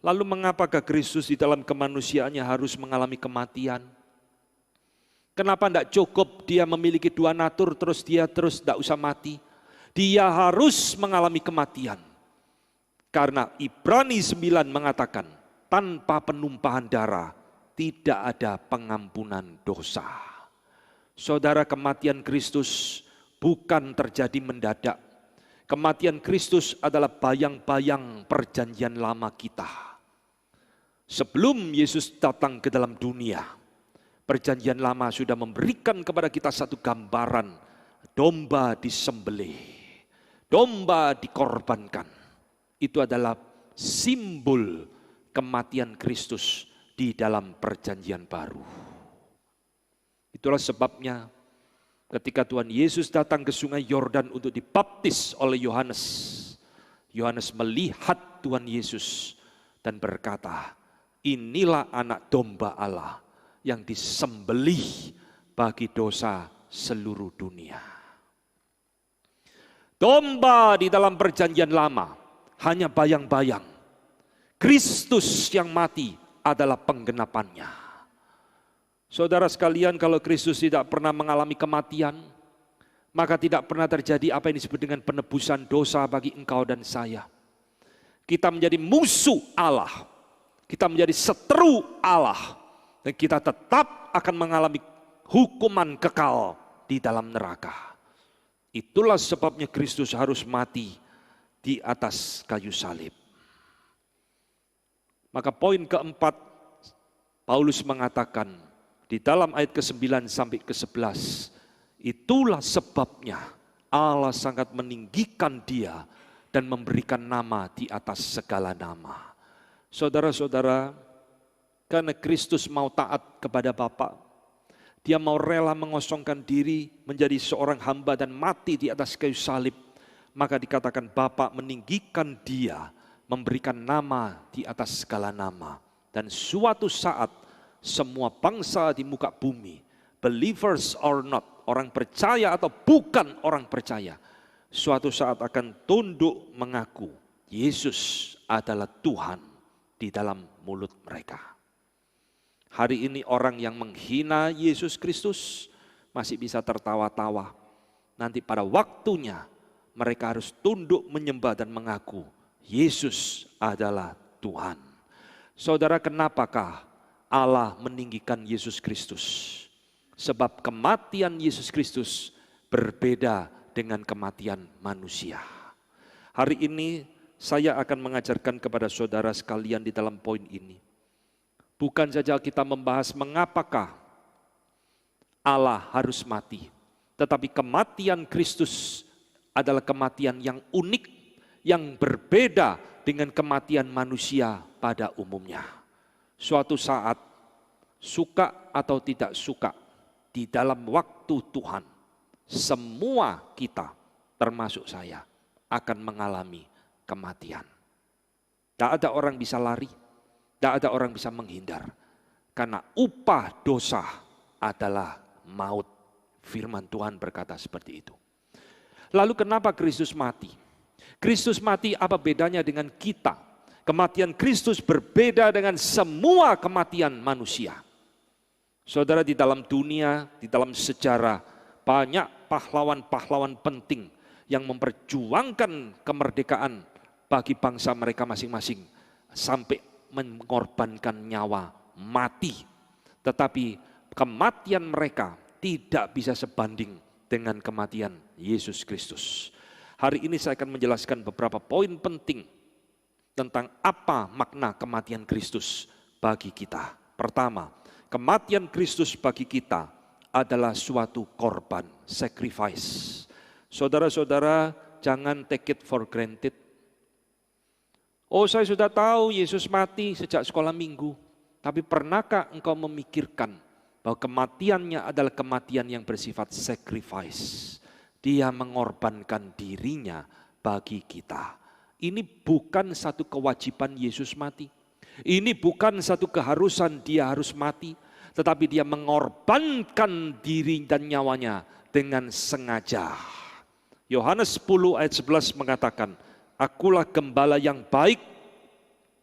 Lalu mengapakah Kristus di dalam kemanusiaannya harus mengalami kematian? Kenapa tidak cukup dia memiliki dua natur terus dia tidak usah mati? Dia harus mengalami kematian. Karena Ibrani 9 mengatakan, tanpa penumpahan darah tidak ada pengampunan dosa. Saudara, kematian Kristus bukan terjadi mendadak. Kematian Kristus adalah bayang-bayang perjanjian lama kita. Sebelum Yesus datang ke dalam dunia, perjanjian lama sudah memberikan kepada kita satu gambaran. Domba disembelih, domba dikorbankan. Itu adalah simbol kematian Kristus di dalam perjanjian baru. Itulah sebabnya ketika Tuhan Yesus datang ke sungai Yordan untuk dibaptis oleh Yohanes, Yohanes melihat Tuhan Yesus dan berkata, inilah anak domba Allah yang disembelih bagi dosa seluruh dunia. Domba di dalam perjanjian lama hanya bayang-bayang. Kristus yang mati adalah penggenapannya. Saudara sekalian, kalau Kristus tidak pernah mengalami kematian, maka tidak pernah terjadi apa yang disebut dengan penebusan dosa bagi engkau dan saya. Kita menjadi musuh Allah, kita menjadi seteru Allah, dan kita tetap akan mengalami hukuman kekal di dalam neraka. Itulah sebabnya Kristus harus mati di atas kayu salib. Maka poin keempat, Paulus mengatakan di dalam ayat ke-9 sampai ke-11, itulah sebabnya Allah sangat meninggikan dia dan memberikan nama di atas segala nama. Saudara-saudara, karena Kristus mau taat kepada Bapa, dia mau rela mengosongkan diri menjadi seorang hamba dan mati di atas kayu salib. Maka dikatakan Bapa meninggikan dia, memberikan nama di atas segala nama. Dan suatu saat semua bangsa di muka bumi, believers or not, orang percaya atau bukan orang percaya, suatu saat akan tunduk mengaku Yesus adalah Tuhan di dalam mulut mereka. Hari ini orang yang menghina Yesus Kristus masih bisa tertawa-tawa. Nanti pada waktunya mereka harus tunduk menyembah dan mengaku Yesus adalah Tuhan. Saudara, kenapakah Allah meninggikan Yesus Kristus? Sebab kematian Yesus Kristus berbeda dengan kematian manusia. Hari ini saya akan mengajarkan kepada saudara sekalian di dalam poin ini. Bukan saja kita membahas mengapakah Allah harus mati, tetapi kematian Kristus adalah kematian yang unik, yang berbeda dengan kematian manusia pada umumnya. Suatu saat, suka atau tidak suka, di dalam waktu Tuhan, semua kita, termasuk saya, akan mengalami kematian. Tak ada orang bisa lari, tak ada orang bisa menghindar. Karena upah dosa adalah maut. Firman Tuhan berkata seperti itu. Lalu kenapa Kristus mati? Kristus mati apa bedanya dengan kita? Kematian Kristus berbeda dengan semua kematian manusia. Saudara, di dalam dunia, di dalam sejarah, banyak pahlawan-pahlawan penting yang memperjuangkan kemerdekaan bagi bangsa mereka masing-masing. Sampai mengorbankan nyawa, mati. Tetapi kematian mereka tidak bisa sebanding dengan kematian Yesus Kristus. Hari ini saya akan menjelaskan beberapa poin penting tentang apa makna kematian Kristus bagi kita. Pertama, kematian Kristus bagi kita adalah suatu korban, sacrifice. Saudara-saudara, jangan take it for granted. Oh, saya sudah tahu Yesus mati sejak sekolah minggu. Tapi pernahkah engkau memikirkan bahwa kematiannya adalah kematian yang bersifat sacrifice? Dia mengorbankan dirinya bagi kita. Ini bukan satu kewajiban Yesus mati. Ini bukan satu keharusan dia harus mati. Tetapi dia mengorbankan diri dan nyawanya dengan sengaja. Yohanes 10 ayat 11 mengatakan, akulah gembala yang baik.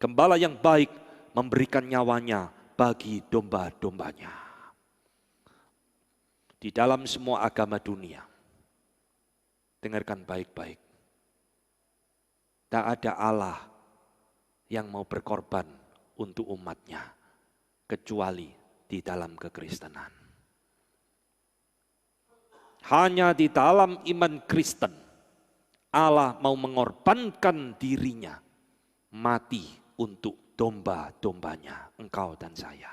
Gembala yang baik memberikan nyawanya bagi domba-dombanya. Di dalam semua agama dunia, dengarkan baik-baik. Tak ada Allah yang mau berkorban untuk umatnya, kecuali di dalam kekristenan. Hanya di dalam iman Kristen, Allah mau mengorbankan dirinya, mati untuk domba-dombanya, engkau dan saya.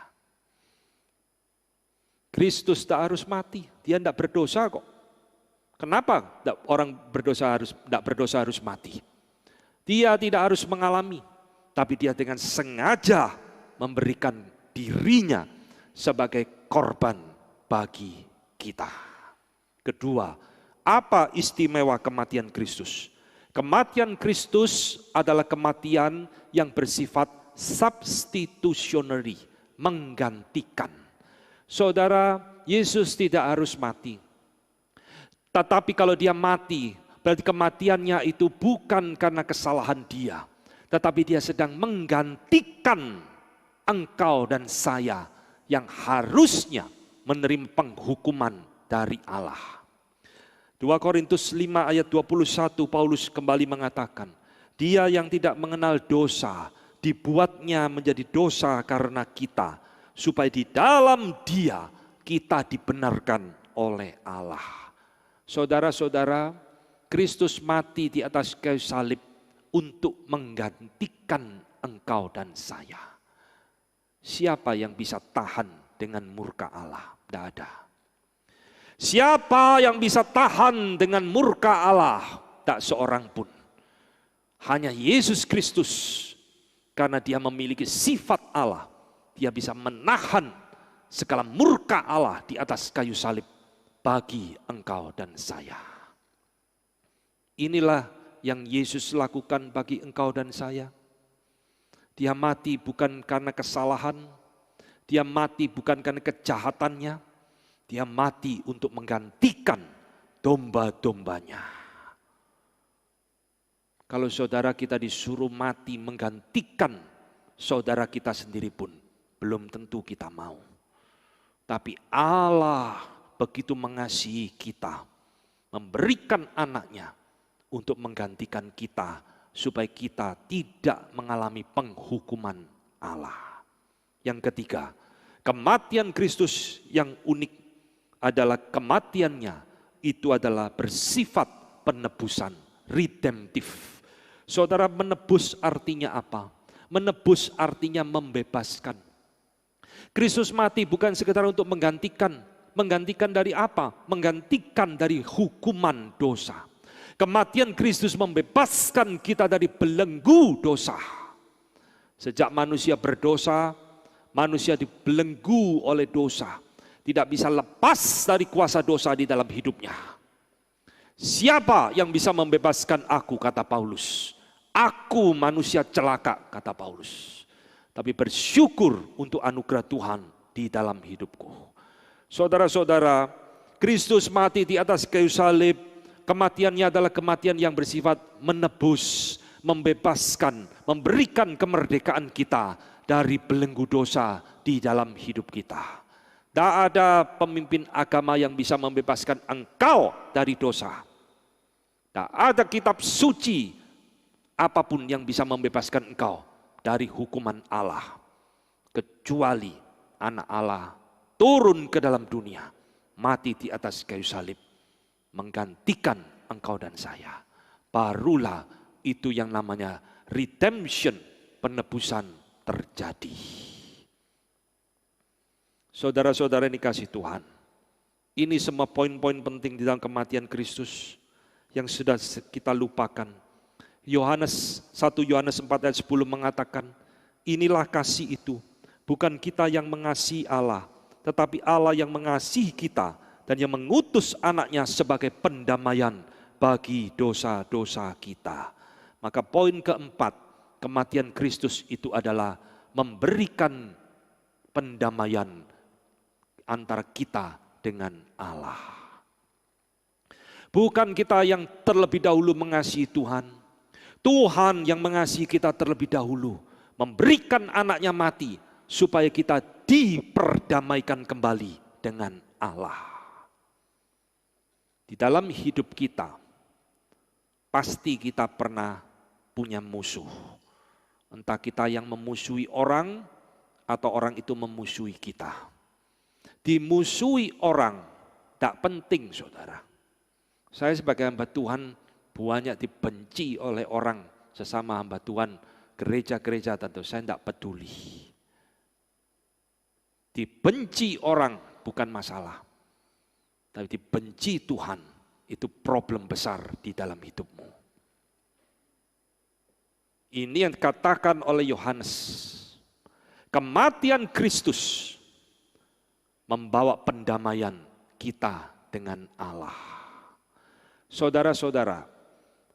Kristus tak harus mati, dia tidak berdosa kok. Kenapa orang tidak berdosa harus mati? Dia tidak harus mengalami, tapi dia dengan sengaja memberikan dirinya sebagai korban bagi kita. Kedua, apa istimewa kematian Kristus? Kematian Kristus adalah kematian yang bersifat substitutionary, menggantikan. Saudara, Yesus tidak harus mati. Tetapi kalau dia mati, berarti kematiannya itu bukan karena kesalahan dia, tetapi dia sedang menggantikan engkau dan saya yang harusnya menerima penghukuman dari Allah. 2 Korintus 5 ayat 21 Paulus kembali mengatakan, dia yang tidak mengenal dosa dibuatnya menjadi dosa karena kita, supaya di dalam dia kita dibenarkan oleh Allah. Saudara-saudara, Kristus mati di atas kayu salib untuk menggantikan engkau dan saya. Siapa yang bisa tahan dengan murka Allah? Tidak ada. Siapa yang bisa tahan dengan murka Allah? Tak seorang pun. Hanya Yesus Kristus, karena dia memiliki sifat Allah, dia bisa menahan segala murka Allah di atas kayu salib bagi engkau dan saya. Inilah yang Yesus lakukan bagi engkau dan saya. Dia mati bukan karena kesalahan, dia mati bukan karena kejahatannya, dia mati untuk menggantikan domba-dombanya. Kalau saudara kita disuruh mati menggantikan saudara kita sendiri pun, belum tentu kita mau. Tapi Allah begitu mengasihi kita, memberikan anaknya untuk menggantikan kita, supaya kita tidak mengalami penghukuman Allah. Yang ketiga, kematian Kristus yang unik adalah kematiannya itu adalah bersifat penebusan, redemptif. Saudara, menebus artinya apa? Menebus artinya membebaskan. Kristus mati bukan sekedar untuk menggantikan. Menggantikan dari apa? Menggantikan dari hukuman dosa. Kematian Kristus membebaskan kita dari belenggu dosa. Sejak manusia berdosa, manusia dibelenggu oleh dosa. Tidak bisa lepas dari kuasa dosa di dalam hidupnya. Siapa yang bisa membebaskan aku, kata Paulus. Aku manusia celaka, kata Paulus. Tapi bersyukur untuk anugerah Tuhan di dalam hidupku. Saudara-saudara, Kristus mati di atas kayu salib. Kematiannya adalah kematian yang bersifat menebus, membebaskan, memberikan kemerdekaan kita dari belenggu dosa di dalam hidup kita. Tak ada pemimpin agama yang bisa membebaskan engkau dari dosa. Tak ada kitab suci apapun yang bisa membebaskan engkau dari hukuman Allah. Kecuali anak Allah turun ke dalam dunia, mati di atas kayu salib, menggantikan engkau dan saya. Barulah itu yang namanya redemption, penebusan terjadi. Saudara-saudara yang dikasihi Tuhan, Ini semua poin-poin penting di dalam kematian Kristus yang sudah kita lupakan. Yohanes 1 Yohanes 4 ayat 10 mengatakan, inilah kasih itu, bukan kita yang mengasihi Allah, tetapi Allah yang mengasihi kita dan yang mengutus anaknya sebagai pendamaian bagi dosa-dosa kita. Maka poin keempat, kematian Kristus itu adalah memberikan pendamaian antara kita dengan Allah. Bukan kita yang terlebih dahulu mengasihi Tuhan. Tuhan yang mengasihi kita terlebih dahulu, memberikan anaknya mati supaya kita diperdamaikan kembali dengan Allah. Di dalam hidup kita, pasti kita pernah punya musuh. Entah kita yang memusuhi orang, atau orang itu memusuhi kita. Dimusuhi orang, tak penting saudara. Saya sebagai hamba Tuhan banyak dibenci oleh orang sesama hamba Tuhan, gereja-gereja tentu saya tidak peduli. Dibenci orang bukan masalah, tapi dibenci Tuhan itu problem besar di dalam hidupmu. Ini yang dikatakan oleh Yohanes. Kematian Kristus membawa pendamaian kita dengan Allah. Saudara-saudara,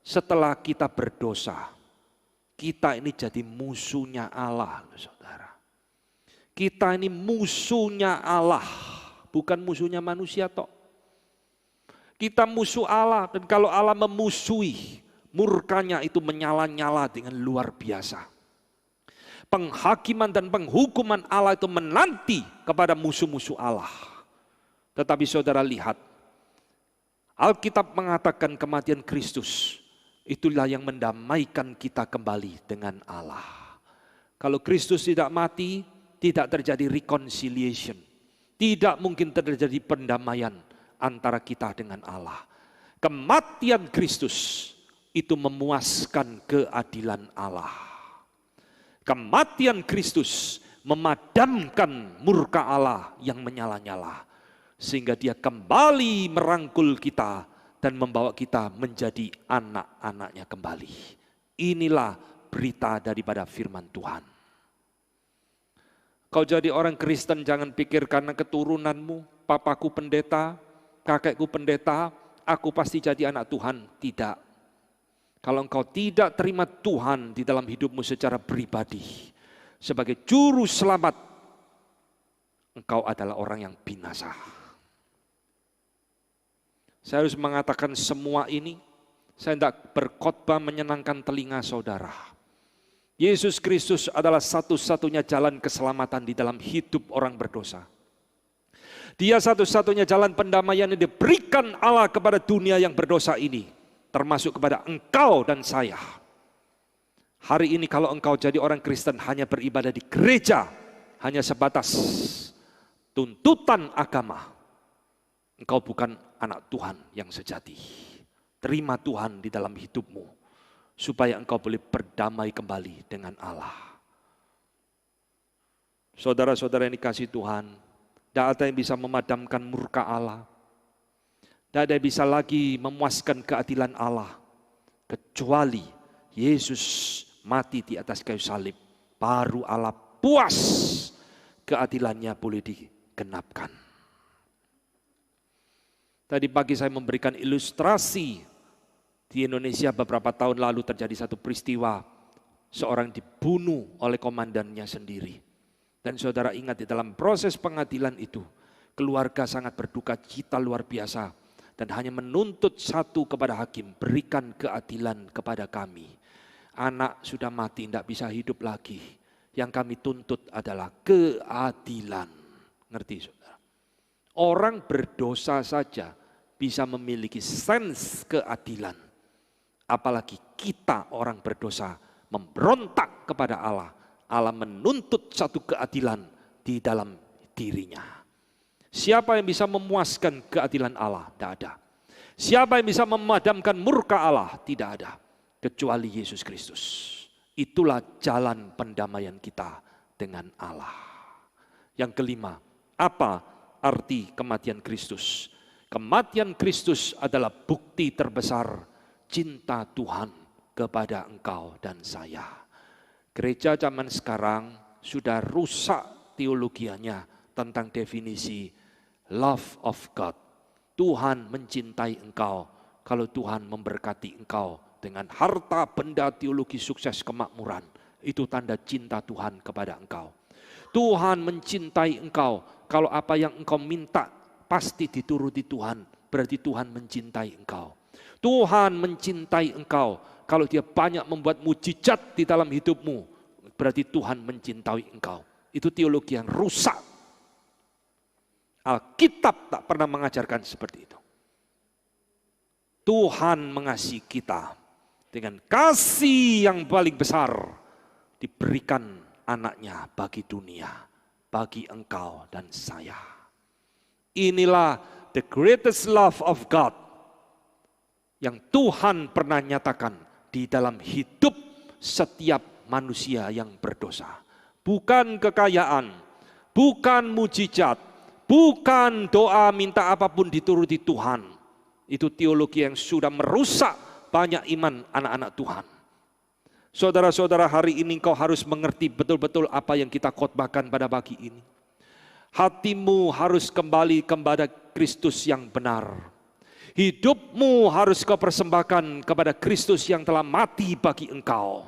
setelah kita berdosa, kita ini jadi musuhnya Allah, saudara. Kita ini musuhnya Allah, bukan musuhnya manusia toh. Kita musuh Allah, dan kalau Allah memusuhi, murkanya itu menyala-nyala dengan luar biasa. Penghakiman dan penghukuman Allah itu menanti kepada musuh-musuh Allah. Tetapi saudara lihat, Alkitab mengatakan kematian Kristus itulah yang mendamaikan kita kembali dengan Allah. Kalau Kristus tidak mati, tidak terjadi reconciliation. Tidak mungkin terjadi pendamaian antara kita dengan Allah. Kematian Kristus itu memuaskan keadilan Allah. Kematian Kristus memadamkan murka Allah yang menyala-nyala. Sehingga dia kembali merangkul kita dan membawa kita menjadi anak-anaknya kembali. Inilah berita daripada firman Tuhan. Kau jadi orang Kristen jangan pikir karena keturunanmu, papaku pendeta, kakekku pendeta, aku pasti jadi anak Tuhan. Tidak. Kalau engkau tidak terima Tuhan di dalam hidupmu secara pribadi, sebagai juru selamat, engkau adalah orang yang binasa. Saya harus mengatakan semua ini, saya tidak berkhotbah menyenangkan telinga saudara. Yesus Kristus adalah satu-satunya jalan keselamatan di dalam hidup orang berdosa. Dia satu-satunya jalan pendamaian yang diberikan Allah kepada dunia yang berdosa ini. Termasuk kepada engkau dan saya. Hari ini kalau engkau jadi orang Kristen hanya beribadah di gereja, hanya sebatas tuntutan agama, engkau bukan anak Tuhan yang sejati. Terima Tuhan di dalam hidupmu, supaya engkau boleh berdamai kembali dengan Allah. Saudara-saudara yang dikasihi Tuhan, tidak ada yang bisa memadamkan murka Allah. Tidak ada yang bisa lagi memuaskan keadilan Allah, kecuali Yesus mati di atas kayu salib. Baru Allah puas, keadilannya boleh digenapkan. Tadi pagi saya memberikan ilustrasi, di Indonesia beberapa tahun lalu terjadi satu peristiwa, seorang dibunuh oleh komandannya sendiri. Dan saudara ingat di dalam proses pengadilan itu, keluarga sangat berduka cita luar biasa. Dan hanya menuntut satu kepada hakim, berikan keadilan kepada kami. Anak sudah mati, tidak bisa hidup lagi. Yang kami tuntut adalah keadilan. Ngerti saudara? Orang berdosa saja bisa memiliki sense keadilan. Apalagi kita orang berdosa memberontak kepada Allah. Allah menuntut satu keadilan di dalam dirinya. Siapa yang bisa memuaskan keadilan Allah? Tidak ada. Siapa yang bisa memadamkan murka Allah? Tidak ada. Kecuali Yesus Kristus. Itulah jalan pendamaian kita dengan Allah. Yang kelima, apa arti kematian Kristus? Kematian Kristus adalah bukti terbesar cinta Tuhan kepada engkau dan saya. Gereja zaman sekarang sudah rusak teologianya tentang definisi love of God. Tuhan mencintai engkau kalau Tuhan memberkati engkau dengan harta, benda, teologi, sukses, kemakmuran. Itu tanda cinta Tuhan kepada engkau. Tuhan mencintai engkau kalau apa yang engkau minta pasti dituruti Tuhan. Berarti Tuhan mencintai engkau. Tuhan mencintai engkau kalau dia banyak membuat mujizat di dalam hidupmu. Berarti Tuhan mencintai engkau. Itu teologi yang rusak. Alkitab tak pernah mengajarkan seperti itu. Tuhan mengasihi kita dengan kasih yang paling besar, diberikan anaknya bagi dunia, bagi engkau dan saya. Inilah the greatest love of God yang Tuhan pernah nyatakan di dalam hidup setiap manusia yang berdosa. Bukan kekayaan, bukan mujizat, bukan doa minta apapun dituruti Tuhan. Itu teologi yang sudah merusak banyak iman anak-anak Tuhan. Saudara-saudara, hari ini kau harus mengerti betul-betul apa yang kita khotbahkan pada pagi ini. Hatimu harus kembali kepada Kristus yang benar. Hidupmu harus kau persembahkan kepada Kristus yang telah mati bagi engkau.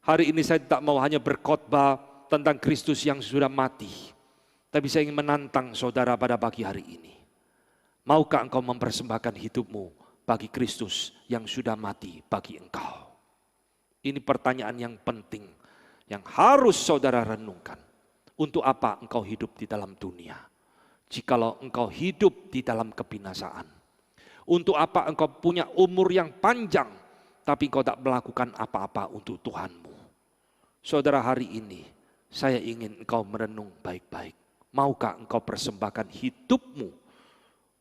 Hari ini saya tidak mau hanya berkhotbah tentang Kristus yang sudah mati, tapi saya ingin menantang saudara pada pagi hari ini. Maukah engkau mempersembahkan hidupmu bagi Kristus yang sudah mati bagi engkau? Ini pertanyaan yang penting yang harus saudara renungkan. Untuk apa engkau hidup di dalam dunia? Jikalau engkau hidup di dalam kebinasaan. Untuk apa engkau punya umur yang panjang, tapi engkau tak melakukan apa-apa untuk Tuhanmu? Saudara, hari ini saya ingin engkau merenung baik-baik. Maukah engkau persembahkan hidupmu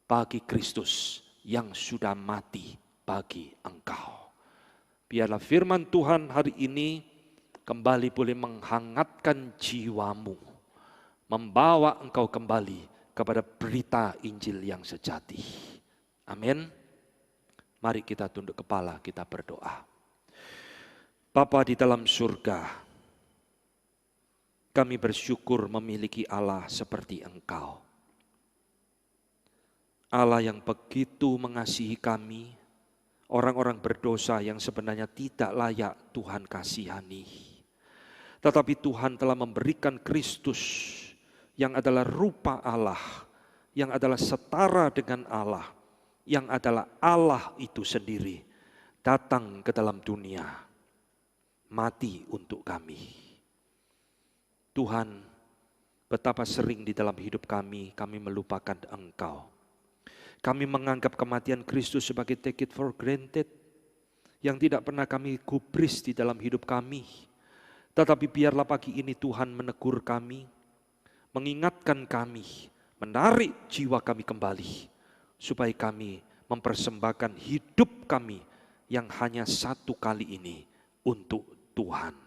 bagi Kristus yang sudah mati bagi engkau? Biarlah firman Tuhan hari ini kembali boleh menghangatkan jiwamu, membawa engkau kembali kepada berita Injil yang sejati. Amin. Mari kita tunduk kepala, kita berdoa. Bapa di dalam surga, kami bersyukur memiliki Allah seperti Engkau. Allah yang begitu mengasihi kami, orang-orang berdosa yang sebenarnya tidak layak Tuhan kasihani. Tetapi Tuhan telah memberikan Kristus yang adalah rupa Allah, yang adalah setara dengan Allah, yang adalah Allah itu sendiri, datang ke dalam dunia, mati untuk kami. Tuhan, betapa sering di dalam hidup kami melupakan Engkau. Kami menganggap kematian Kristus sebagai take it for granted, yang tidak pernah kami gubris di dalam hidup kami. Tetapi biarlah pagi ini Tuhan menegur kami, mengingatkan kami, menarik jiwa kami kembali, supaya kami mempersembahkan hidup kami yang hanya satu kali ini untuk Tuhan.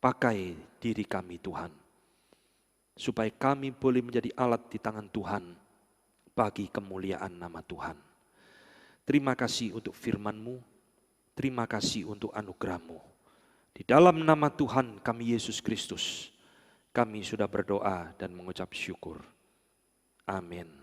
Pakai diri kami Tuhan, supaya kami boleh menjadi alat di tangan Tuhan bagi kemuliaan nama Tuhan. Terima kasih untuk firman-Mu, terima kasih untuk anugerah-Mu. Di dalam nama Tuhan kami Yesus Kristus, kami sudah berdoa dan mengucap syukur. Amin.